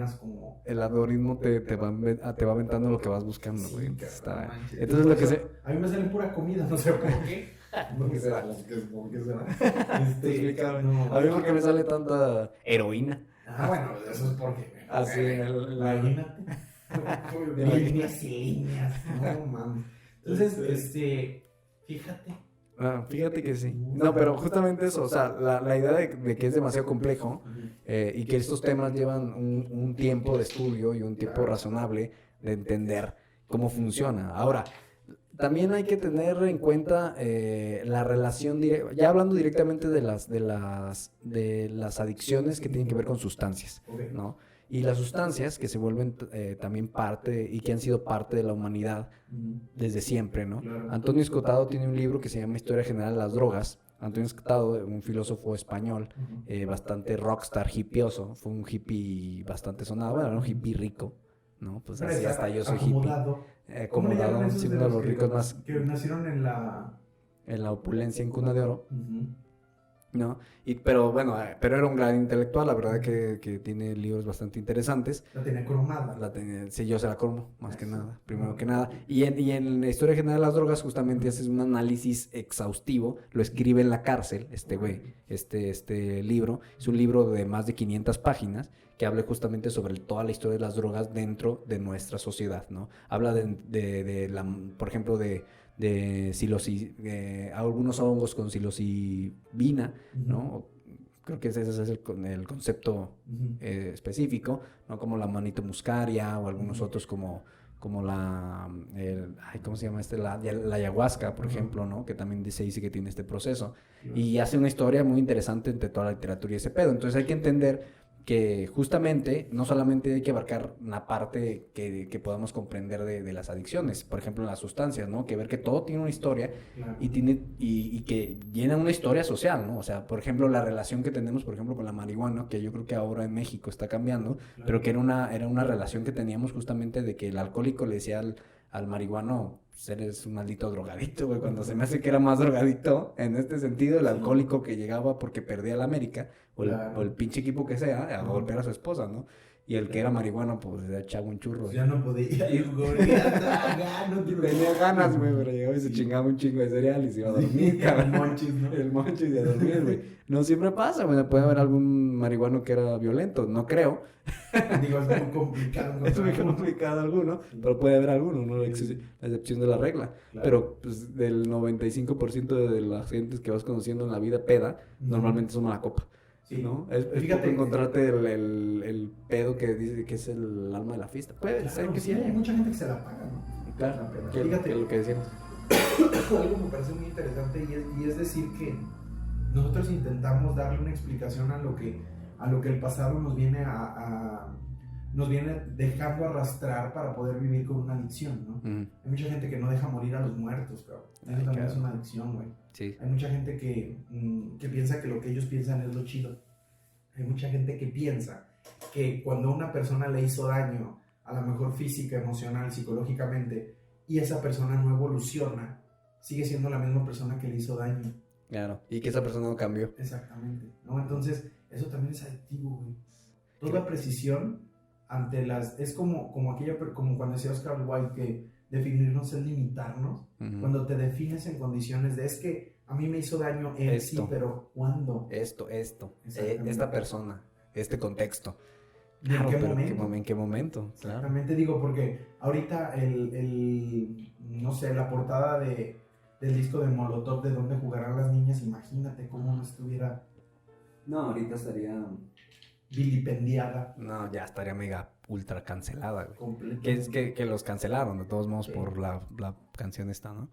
el algoritmo te va aventando lo que vas buscando, güey. Entonces lo que se... A mí me sale pura comida, no sé por qué. ¿Por qué será? ¿Por qué será? A mí porque me sale tanta heroína. Bueno, eso es porque... Así, imagínate. Líneas y líneas. No, mames. Entonces, fíjate. Fíjate que sí. No, pero justamente eso, o sea, la idea de que es demasiado complejo y que estos temas llevan un tiempo de estudio y un tiempo razonable de entender cómo funciona. Ahora, también hay que tener en cuenta la relación, ya hablando directamente de las adicciones que tienen que ver con sustancias, ¿no? Y las sustancias que se vuelven también parte y que han sido parte de la humanidad desde siempre, ¿no? Claro. Antonio Escotado tiene un libro que se llama Historia General de las Drogas. Antonio Escotado, un filósofo español, bastante rockstar, hippioso, fue un hippie bastante sonado, bueno, un hippie rico, ¿no? Pues así hasta yo soy acomodado. hippie. Acomodado, siendo uno de los ricos más... Que nacieron en la opulencia, en cuna de oro. ¿No? Pero bueno, pero era un gran intelectual, la verdad que tiene libros bastante interesantes. La tenía cromada. Sí, yo se la cromo, más que nada, primero que nada. Y en la Historia General de las Drogas justamente haces un análisis exhaustivo, lo escribe en la cárcel, güey, este libro. Es un libro de más de 500 páginas que habla justamente sobre toda la historia de las drogas dentro de nuestra sociedad, ¿no? Habla por ejemplo, de algunos hongos con psilocibina, ¿no? Creo que ese es el concepto específico, ¿no? Como la manito muscaria o algunos otros como como ¿cómo se llama la ayahuasca, por ejemplo, ¿no? Que también se dice que tiene este proceso. Y hace una historia muy interesante entre toda la literatura y ese pedo. Entonces hay que entender que justamente no solamente hay que abarcar una parte que podamos comprender de las adicciones, por ejemplo, en las sustancias, ¿no? Que ver que todo tiene una historia y que llena una historia social, ¿no? O sea, por ejemplo, la relación que tenemos, por ejemplo, con la marihuana, que yo creo que ahora en México está cambiando, pero que era una relación que teníamos justamente de que el alcohólico le decía al marihuano, pues eres un maldito drogadito, güey, cuando se me hace que era más drogadito, en este sentido, el alcohólico que llegaba porque perdía la América, o el pinche equipo que sea, a golpear a su esposa, ¿no? Y el que era marihuano, pues le echaba un churro. Ya no podía ir, güey. Tenía ganas, güey, pero llegaba y se chingaba un chingo de cereal y se iba a dormir, cabrón. El monchis, ¿no? El monchis y a dormir, güey. No siempre pasa, güey. Puede haber algún marihuano que era violento, no creo. Digo, es muy complicado. Es muy complicado alguno, pero puede haber alguno, ¿no? La excepción de la regla. Claro. Pero pues, del 95% de las gentes que vas conociendo en la vida peda, normalmente son mala copa. Sí. ¿No? Es poco encontrarte el pedo que dice que es el alma de la fiesta. Puede ser que sí haya. Hay mucha gente que se la paga, ¿no? Claro, fíjate, que lo que decíamos. algo me parece muy interesante y es decir que nosotros intentamos darle una explicación a lo que el pasado nos viene nos viene dejando arrastrar para poder vivir con una adicción, ¿no? Hay mucha gente que no deja morir a los muertos, pero eso también es una adicción, güey. Sí. Hay mucha gente que piensa que lo que ellos piensan es lo chido. Hay mucha gente que piensa que cuando una persona le hizo daño, a lo mejor física, emocional, psicológicamente, y esa persona no evoluciona, sigue siendo la misma persona que le hizo daño. Claro, y que esa persona no cambió. Exactamente, ¿no? Entonces, eso también es adictivo, güey. Toda precisión ante es como cuando decía Oscar Wilde que definirnos es limitarnos. Cuando te defines en condiciones de es que a mí me hizo daño él, sí, pero ¿cuándo? Esta persona, este contexto. Claro, ¿En qué momento? Exactamente, claro. Digo, porque ahorita no sé, la portada del disco de Molotov, de donde jugarán las niñas, imagínate cómo no estuviera... No, ahorita estaría... vilipendiada. No, ya estaría mega ultra cancelada, güey. Que Que los cancelaron, de todos modos, por la canción esta, ¿no?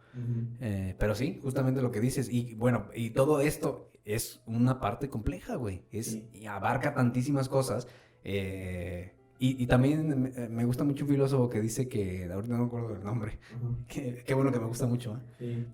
Pero sí, justamente lo que dices. Y bueno, y todo esto es una parte compleja, güey. Y abarca tantísimas cosas. Y también me gusta mucho un filósofo que dice que, ahorita no me acuerdo del nombre, qué bueno que me gusta mucho, ¿eh? Sí.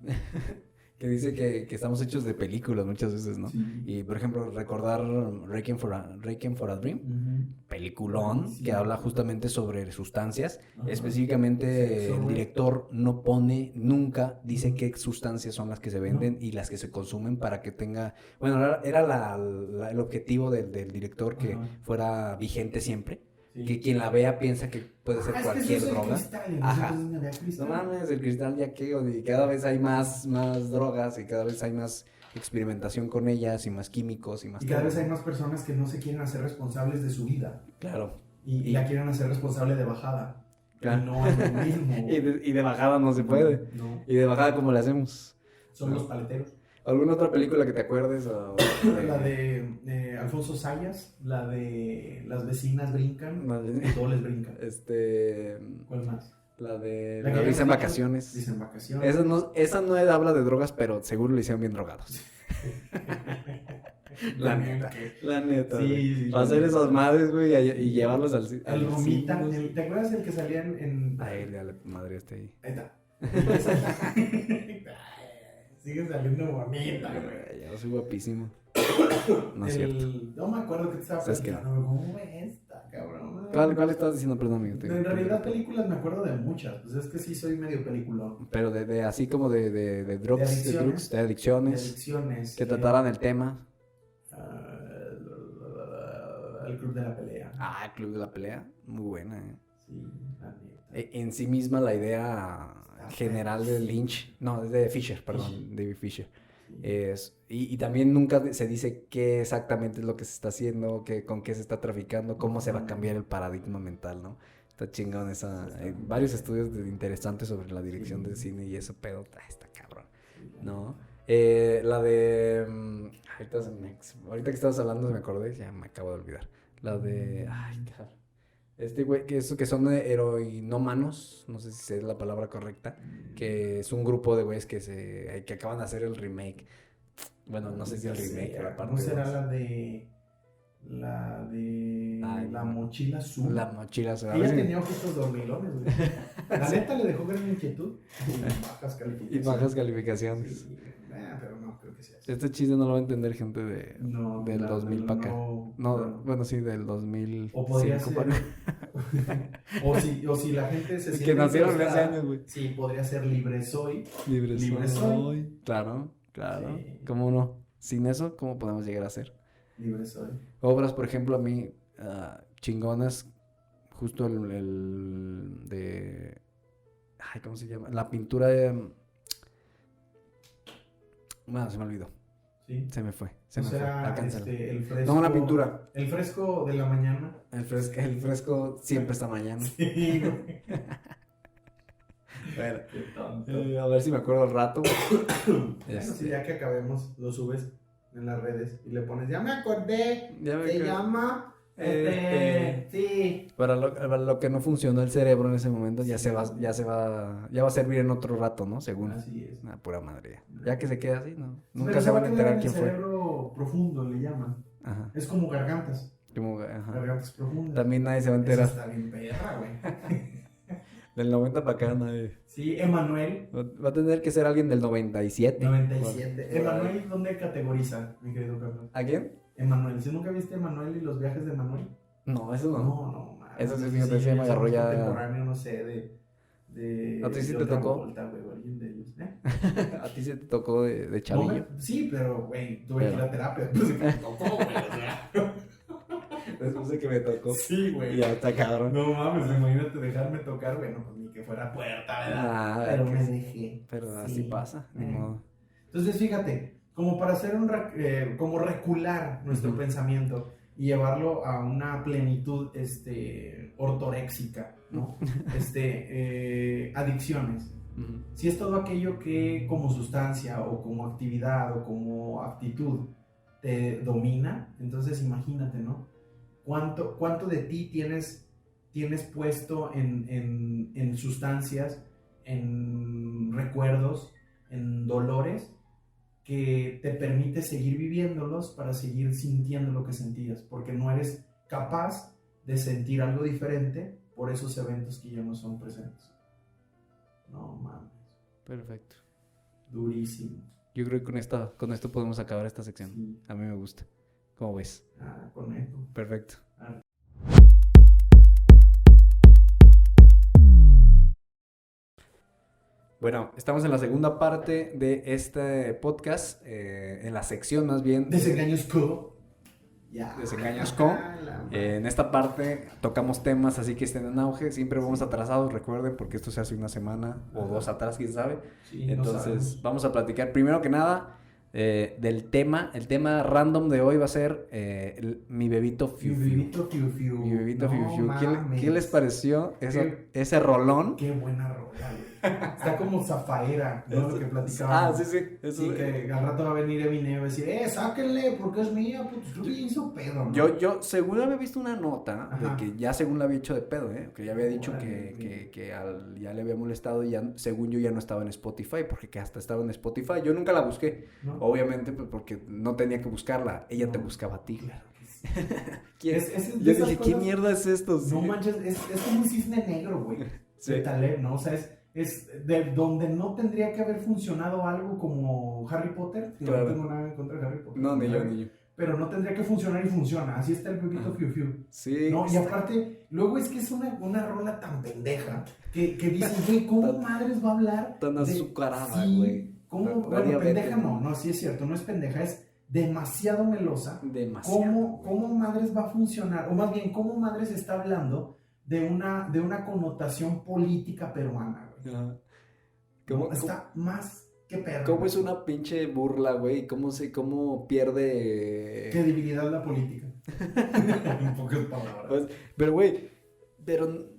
Que dice que estamos hechos de películas muchas veces, ¿no? Sí. Y, por ejemplo, recordar Requiem for a Dream, peliculón, que habla justamente sobre sustancias. Específicamente, el director no pone, nunca dice qué sustancias son las que se venden y las que se consumen para que tenga... Bueno, era el objetivo del director que fuera vigente siempre. Sí. Que quien la vea piensa que puede ser cualquier droga. Ajá. No mames, el cristal ya que, y cada vez hay más drogas y cada vez hay más experimentación con ellas y más químicos y más... Y cada vez hay más personas que no se quieren hacer responsables de su vida. Claro. Y la quieren hacer responsable de bajada. Claro. Y no es lo mismo. y de bajada no se puede. No. Y de bajada, ¿cómo le hacemos? Son los paleteros. ¿Alguna otra película que te acuerdes? La de Alfonso Sayas, la de Las vecinas brincan, todos les brincan. ¿Cuál más? La de La Risa en Vacaciones. Risa en Vacaciones. Esa no habla de drogas, pero seguro le hicieron bien drogados. La neta. Sí, para hacer esas madres, güey, y llevarlos al el Romita, ¿te acuerdas el que salía en... Ay, la madre ahí. Ahí está. Sigue saliendo bonita, güey. Yo soy guapísimo. No es cierto. No me acuerdo que te estaba platicando. ¿Cómo esta, cabrón? ¿Cuál estabas diciendo? Perdón, amigo. En realidad, películas me acuerdo de muchas. Pues es que sí soy medio peliculón. Pero de así como de drugs, de adicciones. Que trataran el tema. El Club de la Pelea. El Club de la Pelea. Muy buena, Sí, la neta. En sí misma la idea general de Lynch, no, de Fisher, perdón, David Fisher. Y también nunca se dice qué exactamente es lo que se está haciendo, con qué se está traficando, cómo se va a cambiar el paradigma mental, ¿no? Está chingón varios estudios interesantes sobre la dirección del cine y eso, pero está cabrón, ¿no? La de... ahorita que estabas hablando me acordé, ya me acabo de olvidar. La de... Güey, que son heroinómanos, no sé si es la palabra correcta, que es un grupo de güeyes que acaban de hacer el remake. Bueno, no sé si el remake o la parte ¿No será 2. la mochila azul? La mochila azul. Ella tenía ojitos dormilones, güey. La neta le dejó gran inquietud y bajas calificaciones. Sí, pero no creo que sea así. Este chiste no lo va a entender gente del 2000 para acá. No, bueno, sí, del 2000. O podría ser. o si la gente se siente que nacieron hace años, güey. Sí, podría ser Libre Soy. Libre soy. Claro. Sí. ¿Cómo no? Sin eso, ¿cómo podemos llegar a ser? Libre soy. Obras, por ejemplo, a mí, chingonas, justo el de... Ay, ¿cómo se llama? La pintura de... Bueno, se me olvidó. Sí. Se me fue. Alcánzalo. El fresco... No, una pintura. El fresco de la mañana. El fresco siempre está mañana. Sí. Bueno, a ver si me acuerdo al rato. Bueno, sí, ya que acabemos, lo subes en las redes y le pones, ya me acordé, se llama... sí. Para lo que no funcionó el cerebro en ese momento, ya va a servir en otro rato, ¿no? Según. Así es. Una pura madre. Ya que se queda así, ¿no? Nunca Pero se van a enterar quién fue. El cerebro profundo le llaman. Ajá. Es como gargantas. Ajá. Gargantas profundas. También nadie se va a enterar. Eso está bien perra, güey. Del 90 para acá nadie. Sí, Emanuel. Va a tener que ser alguien del 97. 97. Emanuel, ¿dónde categoriza, mi querido Carlos? ¿A quién? Emanuel. ¿Sí nunca viste Emanuel y los viajes de Emanuel? No, eso no. No. Eso sí, fíjate, se me agarró ya. Contemporáneo, no sé, de ¿A ti sí te tocó? Volta, güey, alguien de ellos, ¿A ti sí te tocó de chavillo? No, sí, pero, güey, tuve que ir a terapia después de que me tocó, güey, o sea. Después de que me tocó. Sí, güey. Ya está cabrón. No mames, imagínate dejarme tocar, bueno, pues ni que fuera puerta, ¿verdad? Pero me dejé. Pero sí. Así pasa, ni modo. Entonces, fíjate, como para hacer como recular nuestro pensamiento y llevarlo a una plenitud ortoréxica, ¿no? Adicciones. Si es todo aquello que como sustancia o como actividad o como actitud te domina, entonces imagínate, ¿no? ¿Cuánto de ti tienes puesto en sustancias, en recuerdos, en dolores que te permite seguir viviéndolos para seguir sintiendo lo que sentías? Porque no eres capaz de sentir algo diferente por esos eventos que ya no son presentes. No mames. Perfecto. Durísimo. Yo creo que con esto podemos acabar esta sección. Sí. A mí me gusta. ¿Cómo ves? Con esto. Perfecto. Bueno, estamos en la segunda parte de este podcast, en la sección más bien... Desengaños Co. Desengaños Co. En esta parte tocamos temas así que estén en auge. Siempre vamos atrasados, recuerden, porque esto se hace una semana o dos atrás, quién sabe. Sí, entonces no vamos a platicar primero que nada del tema. El tema random de hoy va a ser mi bebito Fiu Fiu. Mi bebito Fiu Fiu. ¿Qué les pareció ese rolón? Qué buena rola, güey. Está como Zafaera, ¿no? Lo que platicábamos. Sí. Eso que al rato va a venir Eminem y va a decir, sáquenle, porque es mía, pues creo que hizo pedo, ¿no? Yo según había visto una nota de que ya según la había hecho de pedo, que ya había dicho que ya le había molestado y ya, según yo, ya no estaba en Spotify, porque que hasta estaba en Spotify. Yo nunca la busqué, ¿no? Obviamente, pues porque no tenía que buscarla, ella te buscaba a ti. Claro que sí. Yo dije, ¿qué mierda es esto? No manches, es como un cisne negro, güey. Sí. De Taleb, ¿no? O sea, es de donde no tendría que haber funcionado algo como Harry Potter. Claro. No tengo nada en contra de Harry Potter. No, ni yo. Pero no tendría que funcionar y funciona. Así está el bebito Fiu Fiu. Sí. No, y aparte, luego es que es una rola tan pendeja que dices, güey, ¿cómo madres va a hablar? Tan azucarada, güey. Sí, ¿cómo? Bueno, pendeja no, sí es cierto, no es pendeja, es demasiado melosa. Demasiado. ¿Cómo madres va a funcionar? O más bien, ¿cómo madres está hablando de una connotación política peruana, güey? Está más que perra. ¿Cómo es una pinche burla, güey? ¿Cómo pierde credibilidad la política? En pocas palabras. Pues, pero, güey,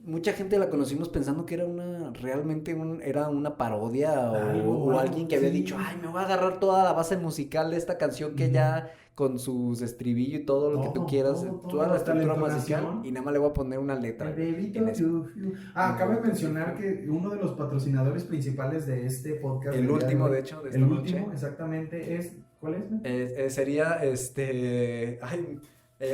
mucha gente la conocimos pensando que era realmente era una parodia o alguien que había dicho, ay, me voy a agarrar toda la base musical de esta canción que ya con sus estribillos y todo lo que tú quieras, toda la estructura musical, y nada más le voy a poner una letra. Cabe mencionar que uno de los patrocinadores principales de este podcast, el último, de hecho, de esta noche. El último, exactamente, es... ¿Cuál es? Sería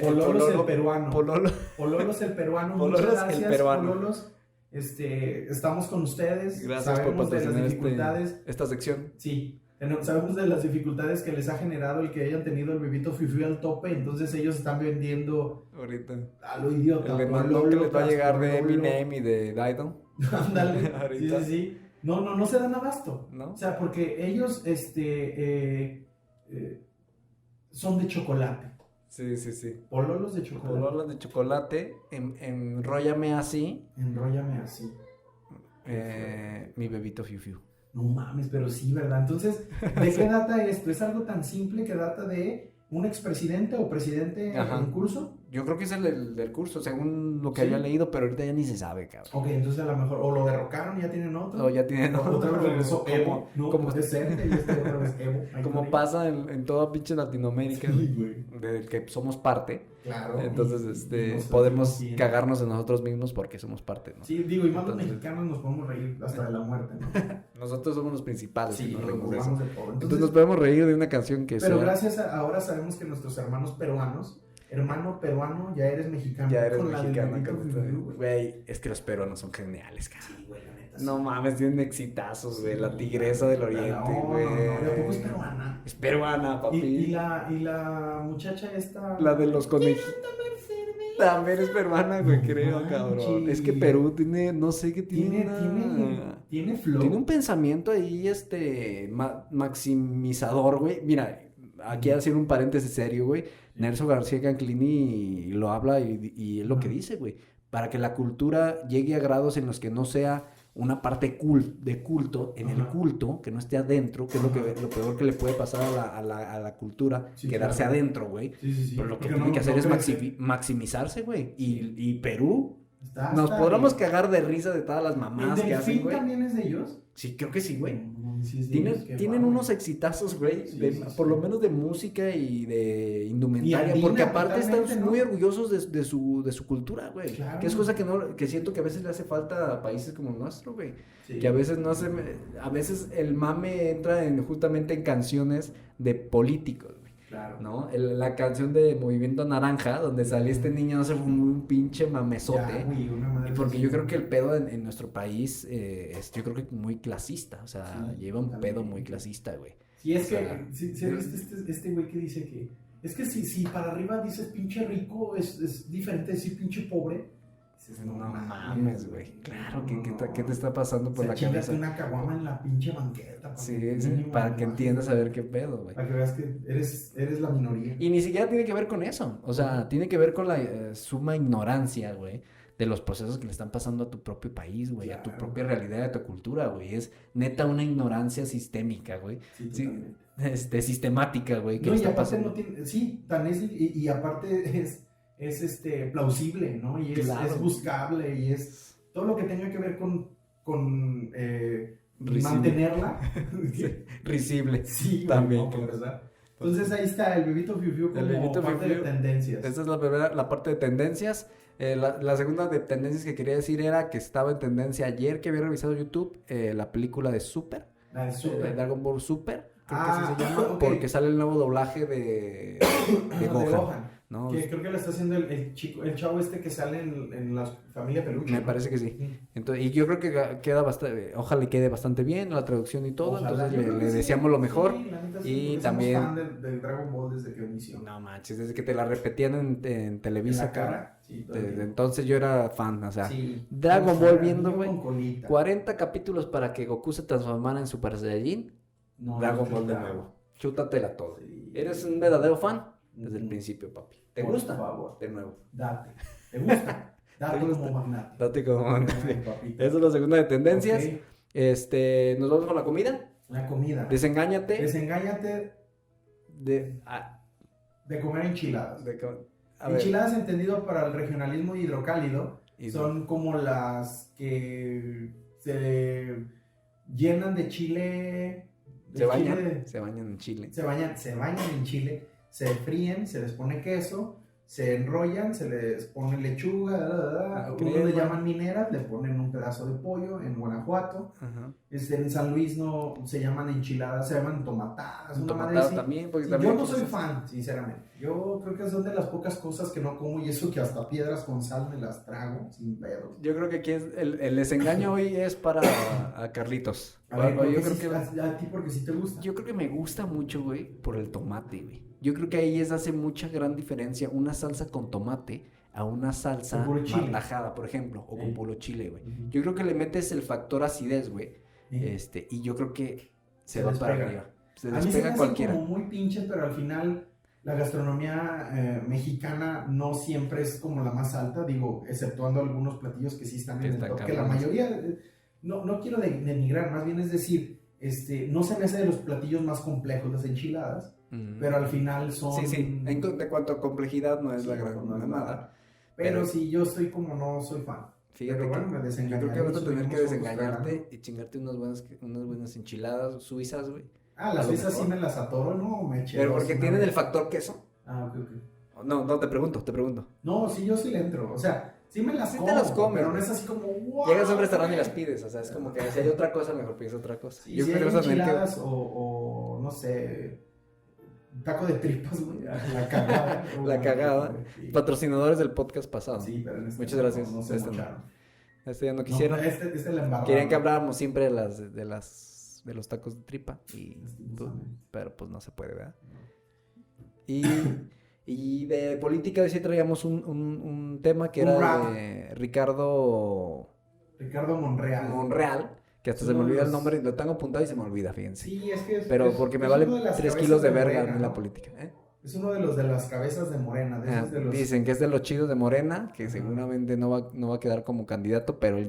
Pololos el peruano. Pololos el peruano. Pololos Muchas gracias, el peruano. Pololos. Estamos con ustedes. Gracias por patrocinar las dificultades. esta sección. Sí, sabemos de las dificultades que les ha generado el que hayan tenido el bebito Fiu al tope. Entonces ellos están vendiendo ahorita a lo idiota. El demandón que les va a llegar de Eminem y de Dido. Ándale. Sí. No se dan abasto. ¿No? O sea, porque ellos son de chocolate. Sí. Pololos de chocolate. Pololos de chocolate. Enróllame así. Mi bebito Fiu. No mames, pero sí, ¿verdad? Entonces, ¿de qué data esto? ¿Es algo tan simple que data de un expresidente o presidente en curso? Yo creo que es el del curso, según lo que había leído, pero ahorita ya ni se sabe, cabrón. Ok, entonces a lo mejor, o lo derrocaron y ya tienen otro. O ya tienen otro. Otra vez regresó Evo. Como decente, y otra vez Evo. Como pasa en toda pinche Latinoamérica, del que somos parte. Claro. Entonces, podemos cagarnos en nosotros mismos porque somos parte, ¿no? Sí, digo, y más los mexicanos nos podemos reír hasta de la muerte, ¿no? Nosotros somos los principales. Sí, nos reímos de eso. Entonces nos podemos reír de una canción que pero gracias ahora sabemos que nuestros hermanos peruanos, hermano peruano, ya eres mexicano. Ya eres mexicano. Güey, es que los peruanos son geniales, cara. Sí, güey, la neta. No mames, tienen exitazos, güey. La tigresa del oriente, güey. No, ¿a poco es peruana? Es peruana, papi. Y la muchacha esta... La de los conejitos. También es peruana, güey, creo, cabrón. Es que Perú tiene, no sé qué tiene. Tiene flow. Tiene un pensamiento ahí, maximizador, güey. Mira, aquí haciendo un paréntesis serio, güey. Nelson García Canclini lo habla y es lo que dice, güey. Para que la cultura llegue a grados en los que no sea una parte de culto, en el culto, que no esté adentro, que es lo peor que le puede pasar a la cultura, quedarse adentro, güey. Sí. Pero lo que tiene que hacer es maximizarse, güey. Y Perú, nos podremos cagar de risa de todas las mamás que hacen, güey. ¿También es de ellos? Sí, creo que sí, güey. Tienen unos exitazos, güey, por lo menos de música y de indumentaria, porque aparte están muy orgullosos de su cultura, güey. Claro. Que es cosa que siento que a veces le hace falta a países como el nuestro, güey. Sí. Que a veces a veces el mame entra justamente en canciones de políticos. Claro. ¿No? La canción de Movimiento Naranja, donde salió este niño, no sé, fue un pinche mamesote. Porque yo creo que el pedo en nuestro país es, yo creo que muy clasista, o sea, lleva un pedo muy clasista, güey. Y es que, ¿sí viste este güey que dice que, es que si para arriba dices pinche rico, es diferente decir pinche pobre? No mames, güey. Claro, ¿qué te está pasando por la cabeza? Una caguama en la pinche banqueta. Sí, para que entiendas a ver qué pedo, güey. Para que veas que eres la minoría. Y ni siquiera tiene que ver con eso. O sea, tiene que ver con la suma ignorancia, güey, de los procesos que le están pasando a tu propio país, güey, a tu propia realidad, a tu cultura, güey. Es neta una ignorancia sistémica, güey. Sí, sistemática, güey. No, y aparte no tiene, tan es, y aparte es plausible, ¿no? Y es buscable, y es todo lo que tenga que ver con mantenerla. Risible. Sí, también. No, ¿verdad? Entonces ahí está el bebito Fiu como parte de tendencias. Esa es la parte de tendencias. La segunda de tendencias que quería decir era que estaba en tendencia ayer que había revisado YouTube la película de Super. La de Super. Dragon Ball Super. Creo que así se llama. Okay. Porque sale el nuevo doblaje de Gohan. ¿No? Que creo que lo está haciendo el chavo que sale en la familia Peluche. Me parece que sí. Entonces, y yo creo que queda bastante, ojalá quede bastante bien la traducción y todo. Ojalá, entonces le deseamos lo mejor. Sí, y también somos fan del Dragon Ball desde que inició. No manches, desde que te la repetían en Televisa, cara. Sí, desde entonces yo era fan, o sea, Dragon Ball viendo, güey, 40 capítulos para que Goku se transformara en Super Saiyajin. Dragon Ball de nuevo. Chútatela todo. Sí. ¿Eres un verdadero fan? Desde el principio, papi. ¿Te gusta? Por favor. De nuevo. Date. ¿Te gusta? Date como magnate. Date como magnate. Esa es la segunda de tendencias. Okay. ¿Nos vamos con la comida? La comida. Desengáñate. De comer enchiladas. Enchiladas entendido para el regionalismo hidrocálido. Son como las que se llenan de chile. Se bañan en chile. Se bañan en chile. se fríen, se les pone queso, se enrollan, se les pone lechuga, algunos le llaman mineras, le ponen un pedazo de pollo en Guanajuato. Ajá. En San Luis no se llaman enchiladas, se llaman tomatadas. Una madre Tomatada así. también, porque Sí, también yo no aquí soy se hace. fan, sinceramente. Yo creo que son de las pocas cosas que no como y eso que hasta piedras con sal me las trago sin pedos. Yo creo que aquí es el desengaño hoy es para a Carlitos. A ver, Yo yo creo que a ti porque sí te gusta. Yo creo que me gusta mucho, güey, por el tomate, güey. Yo creo que ahí hace mucha gran diferencia una salsa con tomate a una salsa Con puro chile. martajada, por ejemplo, o con Sí. puro chile, güey. Ujú. Yo creo que le metes el factor acidez, güey. Sí. Y yo creo que se Se va para despega. arriba. Se A mí se me despega hace cualquiera. como muy pinche, pero al final la gastronomía mexicana no siempre es como la más alta, digo, exceptuando algunos platillos que sí están Que en el están top, que la cabrones. mayoría, no quiero denigrar, más bien es decir, no se me hace de los platillos más complejos las enchiladas, pero al final son... Sí. De cuanto a complejidad no es Sí, la gran no es mamada. nada. Pero sí, yo soy como no soy fan. Fíjate Pero bueno, que me yo desengañaré, creo que vas a tener que subiremos desengañarte fotos y chingarte unas buenas enchiladas suizas, güey. las a lo suizas sí mejor. me las atoro, ¿no? Me eché Pero dos porque una tienen vez. el factor queso. Ok. No, te pregunto. No, sí, yo sí le entro. O sea, sí me las Sí como, te las comes, pero no güey. es así como wow. Llegas a un restaurante y las pides, o sea, es como que si hay otra cosa, mejor pides otra cosa. Sí, Yo si creo hay que vas a tener enchiladas o no sé, taco de tripas, güey. La cagada. La cagada. Sí. Patrocinadores del podcast pasado. Sí, pero en este Muchas gracias. No se Este no. mocharon. Ya no quisieron. No, este la embarraba. Querían que habláramos siempre de los tacos de tripa. Lastimosamente. Pero pues no se puede, ¿verdad? Y de política hoy sí traíamos un tema que Un era rap. de Ricardo Monreal, que hasta Es se me uno de olvida el los- nombre, lo tengo apuntado y se me olvida, fíjense. Sí, es que Pero porque me vale uno de las 3 cabezas kilos de verga Morena, en la ¿no? política. ¿Eh? Es uno de los de las cabezas de Morena, de esos de los... Dicen que es de los chidos de Morena, que Ajá. seguramente no va a quedar como candidato, pero él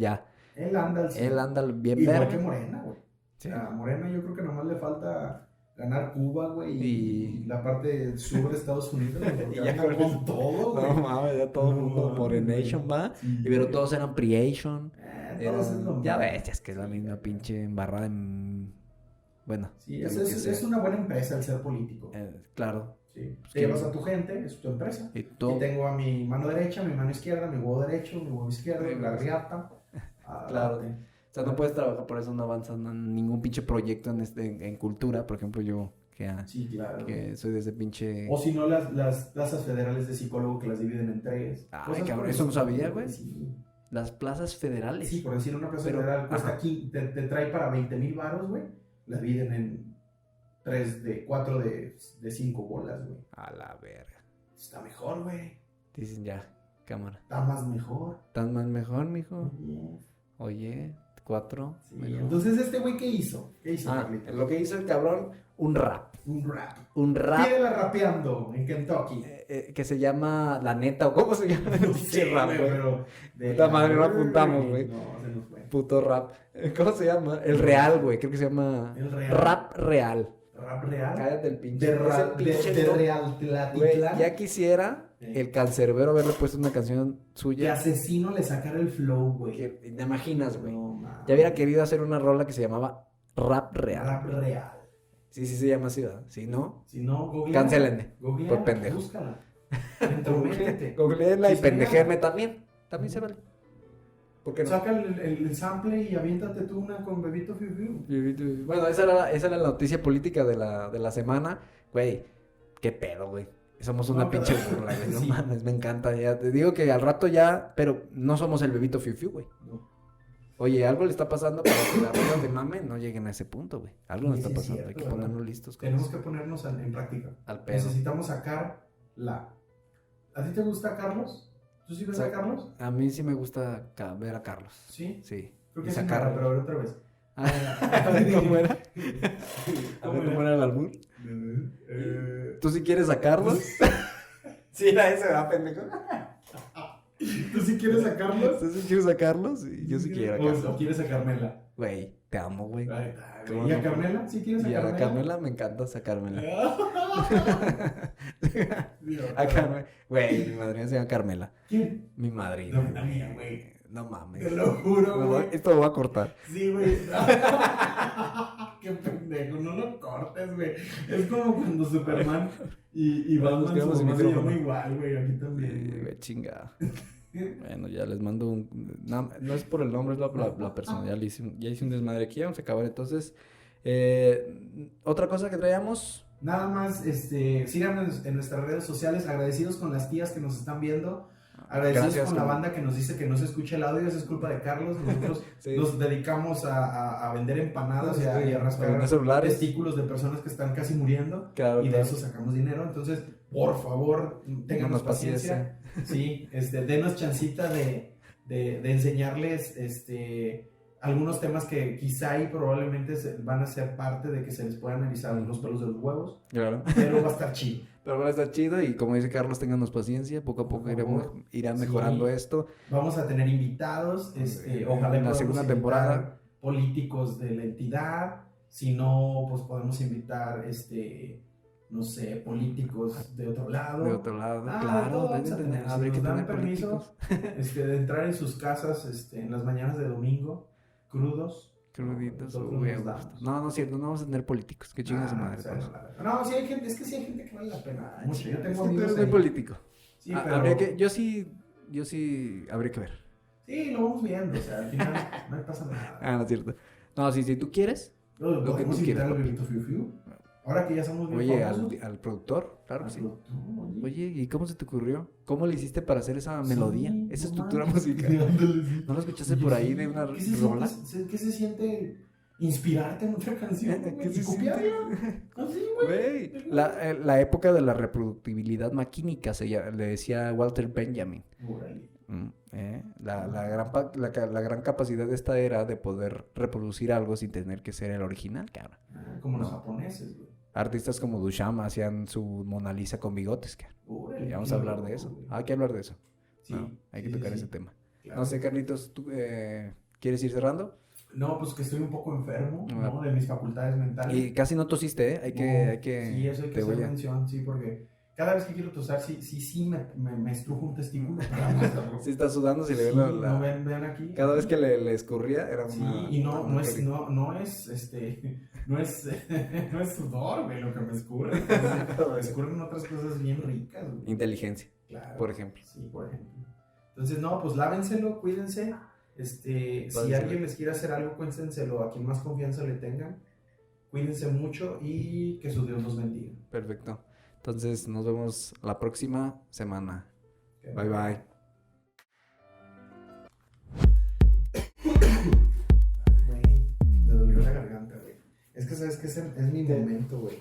Él anda bien bien igual verga. que Morena, güey. Sí. O sea, Morena yo creo que nomás le falta ganar Cuba, güey, Y- y la parte sur de Estados Unidos, güey, porque Y ya anda con con eso. todo, güey. No mames, ya todo el No mundo mames, Morenation güey. va. Sí, Pero güey. todos eran Preation. Todos es lo Ya mismo. ves, es que es la misma pinche embarrada en... Bueno, Sí, de es, lo que es, sea. es una buena empresa el ser político. Claro. Sí. Pues Te que- llevas a tu gente, es tu empresa. Y Y todo, tengo a mi mano derecha, mi mano izquierda, mi huevo derecho, mi huevo izquierdo, Sí, la pues. riata. Claro. O sea, no puedes trabajar, por eso no avanzas en ningún pinche proyecto en cultura. Por ejemplo, yo Sí, claro. que soy de ese pinche... O si no, las plazas federales de psicólogo que las dividen en tres. Ay, Cosas cabrón, por eso no el estilo, sabía, güey. Sí. Las plazas federales. Sí, por decir una plaza Pero, federal cuesta ajá. aquí, te trae para 20,000 varos, güey. La dividen en 4 de 5 bolas, güey. A la verga. Está mejor, güey. Dicen ya, cámara. Está más mejor. ¿Tan más mejor, mijo? Yes. Oye, 4. Sí, mejor. entonces, ¿este güey qué hizo? ¿Qué hizo, Ah, Carlitos? lo que hizo el cabrón, un rap. Un rap. Un rap Pídela rapeando en Kentucky. que se llama La Neta, o ¿cómo se llama? No Pinche sé, rap, güey, güey. pero... Puta madre, no apuntamos, güey. No, se nos fue. Puto rap. ¿Cómo se llama? El Real, güey. Creo que se llama El Real. Rap Real. ¿Rap real? Cállate el pinche. De, ese pinche no- real Güey, ya quisiera Sí. el cancerbero haberle puesto una canción Que suya. Asesino le sacara el flow, güey. ¿Te imaginas, güey? No, mames. Ya hubiera querido hacer una rola que se llamaba Rap Real. Rap real. Sí, se llama así, ¿verdad? Si no, Si no, googlea. Cancélenme, Googlea, por pendejo. Búscala. Entrométete. googleenla y Sí, señor. pendejenme también. También se vale. ¿Por qué no? Saca el sample y aviéntate tú una con Bebito Fiu Fiu. Bueno, esa era la noticia política de la semana. Güey, qué pedo, güey. Somos una No, pinche pero- burla, güey. No sí. mames, me encanta. Ya te digo que al rato ya, pero no somos el Bebito Fiu Fiu, güey. No. Oye, algo le está pasando para que las ruedas de mame no lleguen a ese punto, güey. Algo nos Sí, está sí, es pasando. cierto, Hay que ¿verdad? ponernos listos con Tenemos eso. que ponernos en práctica. Al pedo. Necesitamos sacar la. ¿A ti te gusta Carlos? ¿Tú sí ves a Carlos? A mí sí me gusta ver a Carlos. Sí. Sí. Creo Y que sí, sacarlo. pero a ver otra vez. A ver cómo era. A ver cómo era el albur. ¿Tú sí quieres a Carlos? Sí, era ese, ¿verdad, pendejo? ¿Tú sí quieres a Carlos? ¿Tú sí quieres a Carlos? Y yo sí quiero a ¿O Carlos. quieres a Carmela? Güey, te amo, güey. ¿Y a Carmela? ¿Sí quieres a Y a Carmela? Carmela me encanta sacármela. A ¿A Carmela. Güey, mi madrina se llama Carmela. ¿Quién? Mi madrina. No, la mía, güey. No mames. Te lo juro, güey. Esto lo voy a cortar. Sí, güey. Qué pendejo, no lo cortes, güey. Es como cuando Superman y Batman Nos quedamos su sin mamá se llama micrófono. igual, güey. Aquí también, güey. Chingada. Bueno, ya les mando un... No es por el nombre, es la persona. Ya hice un desmadre aquí, vamos a acabar. Entonces, otra cosa que traíamos... Nada más, síganos en nuestras redes sociales. Agradecidos con las tías que nos están viendo. Agradecidos Gracias, con la banda que nos dice que no se escucha el audio. Eso es culpa de Carlos. Nosotros Sí. nos dedicamos a vender empanadas y a A rascar vender celulares. testículos de personas que están casi muriendo. Claro, Y de claro. eso sacamos dinero. Entonces, por favor, ténganos paciencia. Sí, denos chancita de enseñarles algunos temas que quizá y probablemente van a ser parte de que se les puedan erizar los pelos de los huevos. Claro. Pero va a estar chido. Pero va a estar chido y como dice Carlos, ténganos paciencia. Poco a poco Por favor. irán Sí. mejorando esto. Vamos a tener invitados, ojalá en la podamos segunda invitar temporada. políticos de la entidad. Si no, pues podemos invitar, no sé, políticos de otro lado. De otro lado, Ah, claro. todo deben vamos a tener- tener. Si habría que nos dan tener permiso, políticos. de entrar en sus casas, en las mañanas de domingo, crudos. Cruditos o nosotros huevos. nos damos. No, no es cierto, no vamos a tener políticos. Que chingue su madre. o sea, pues. no, sí hay gente, es que sí hay gente que vale la pena. Mucho. Yo Es tengo que tú amigos eres muy ahí. político. Sí, Ah, pero... yo sí habría que ver. Sí, lo vamos viendo, o sea, al final no pasa nada. Ah, no es cierto. No, si tú quieres. Lo que podemos tú invitar quieras, al Bebito Fiu Fiu. Ahora que ya somos bien Oye, famosos. al productor, claro que Al sí. productor, Oye, ¿y cómo se te ocurrió? ¿Cómo le hiciste para hacer esa melodía, Sí, esa no estructura mames. musical? Ándale, sí. ¿No lo escuchaste Oye, por ahí sí. de una ¿Qué se rola? ¿Qué se siente inspirarte en otra canción? ¿Qué güey? se ¿Y copiarla? Así, güey. Güey, la época de la reproductibilidad maquínica le decía Walter Benjamin. Órale. La gran capacidad de esta era de poder reproducir algo sin tener que ser el original, cabrón. Como los japoneses, güey. Artistas como Duchamp hacían su Mona Lisa con bigotes, cabrón. Órale, Y vamos qué a hablar loco, de eso. güey. Hay que hablar de eso. Sí, ¿No? Hay que sí, tocar sí, ese sí. tema. Claro. No sé, Carlitos, ¿tú quieres ir cerrando? No, pues que estoy un poco enfermo, Ah. ¿no? De mis facultades mentales. Y casi no tosiste, ¿eh? Hay que... Sí, eso hay que te hacer voy a- mención, sí, porque cada vez que quiero tosar, sí me estrujo un testículo. para no hacerlo. Sí está sudando, si le Sí, ven no, vean aquí. Cada vez que le escurría era Sí, una... y no una- es no es sudor, güey, lo que me escurre. Me escurren otras cosas bien ricas, güey. Inteligencia, Claro. por ejemplo. Sí, por ejemplo. Entonces, no, pues lávenselo, cuídense. Si Lávenselo. alguien les quiere hacer algo, cuéntenselo a quien más confianza le tengan. Cuídense mucho y que su Dios los bendiga. Perfecto. Entonces nos vemos la próxima semana. Bye bye. Güey, me dolió la garganta, güey. Es que sabes que es mi momento, güey.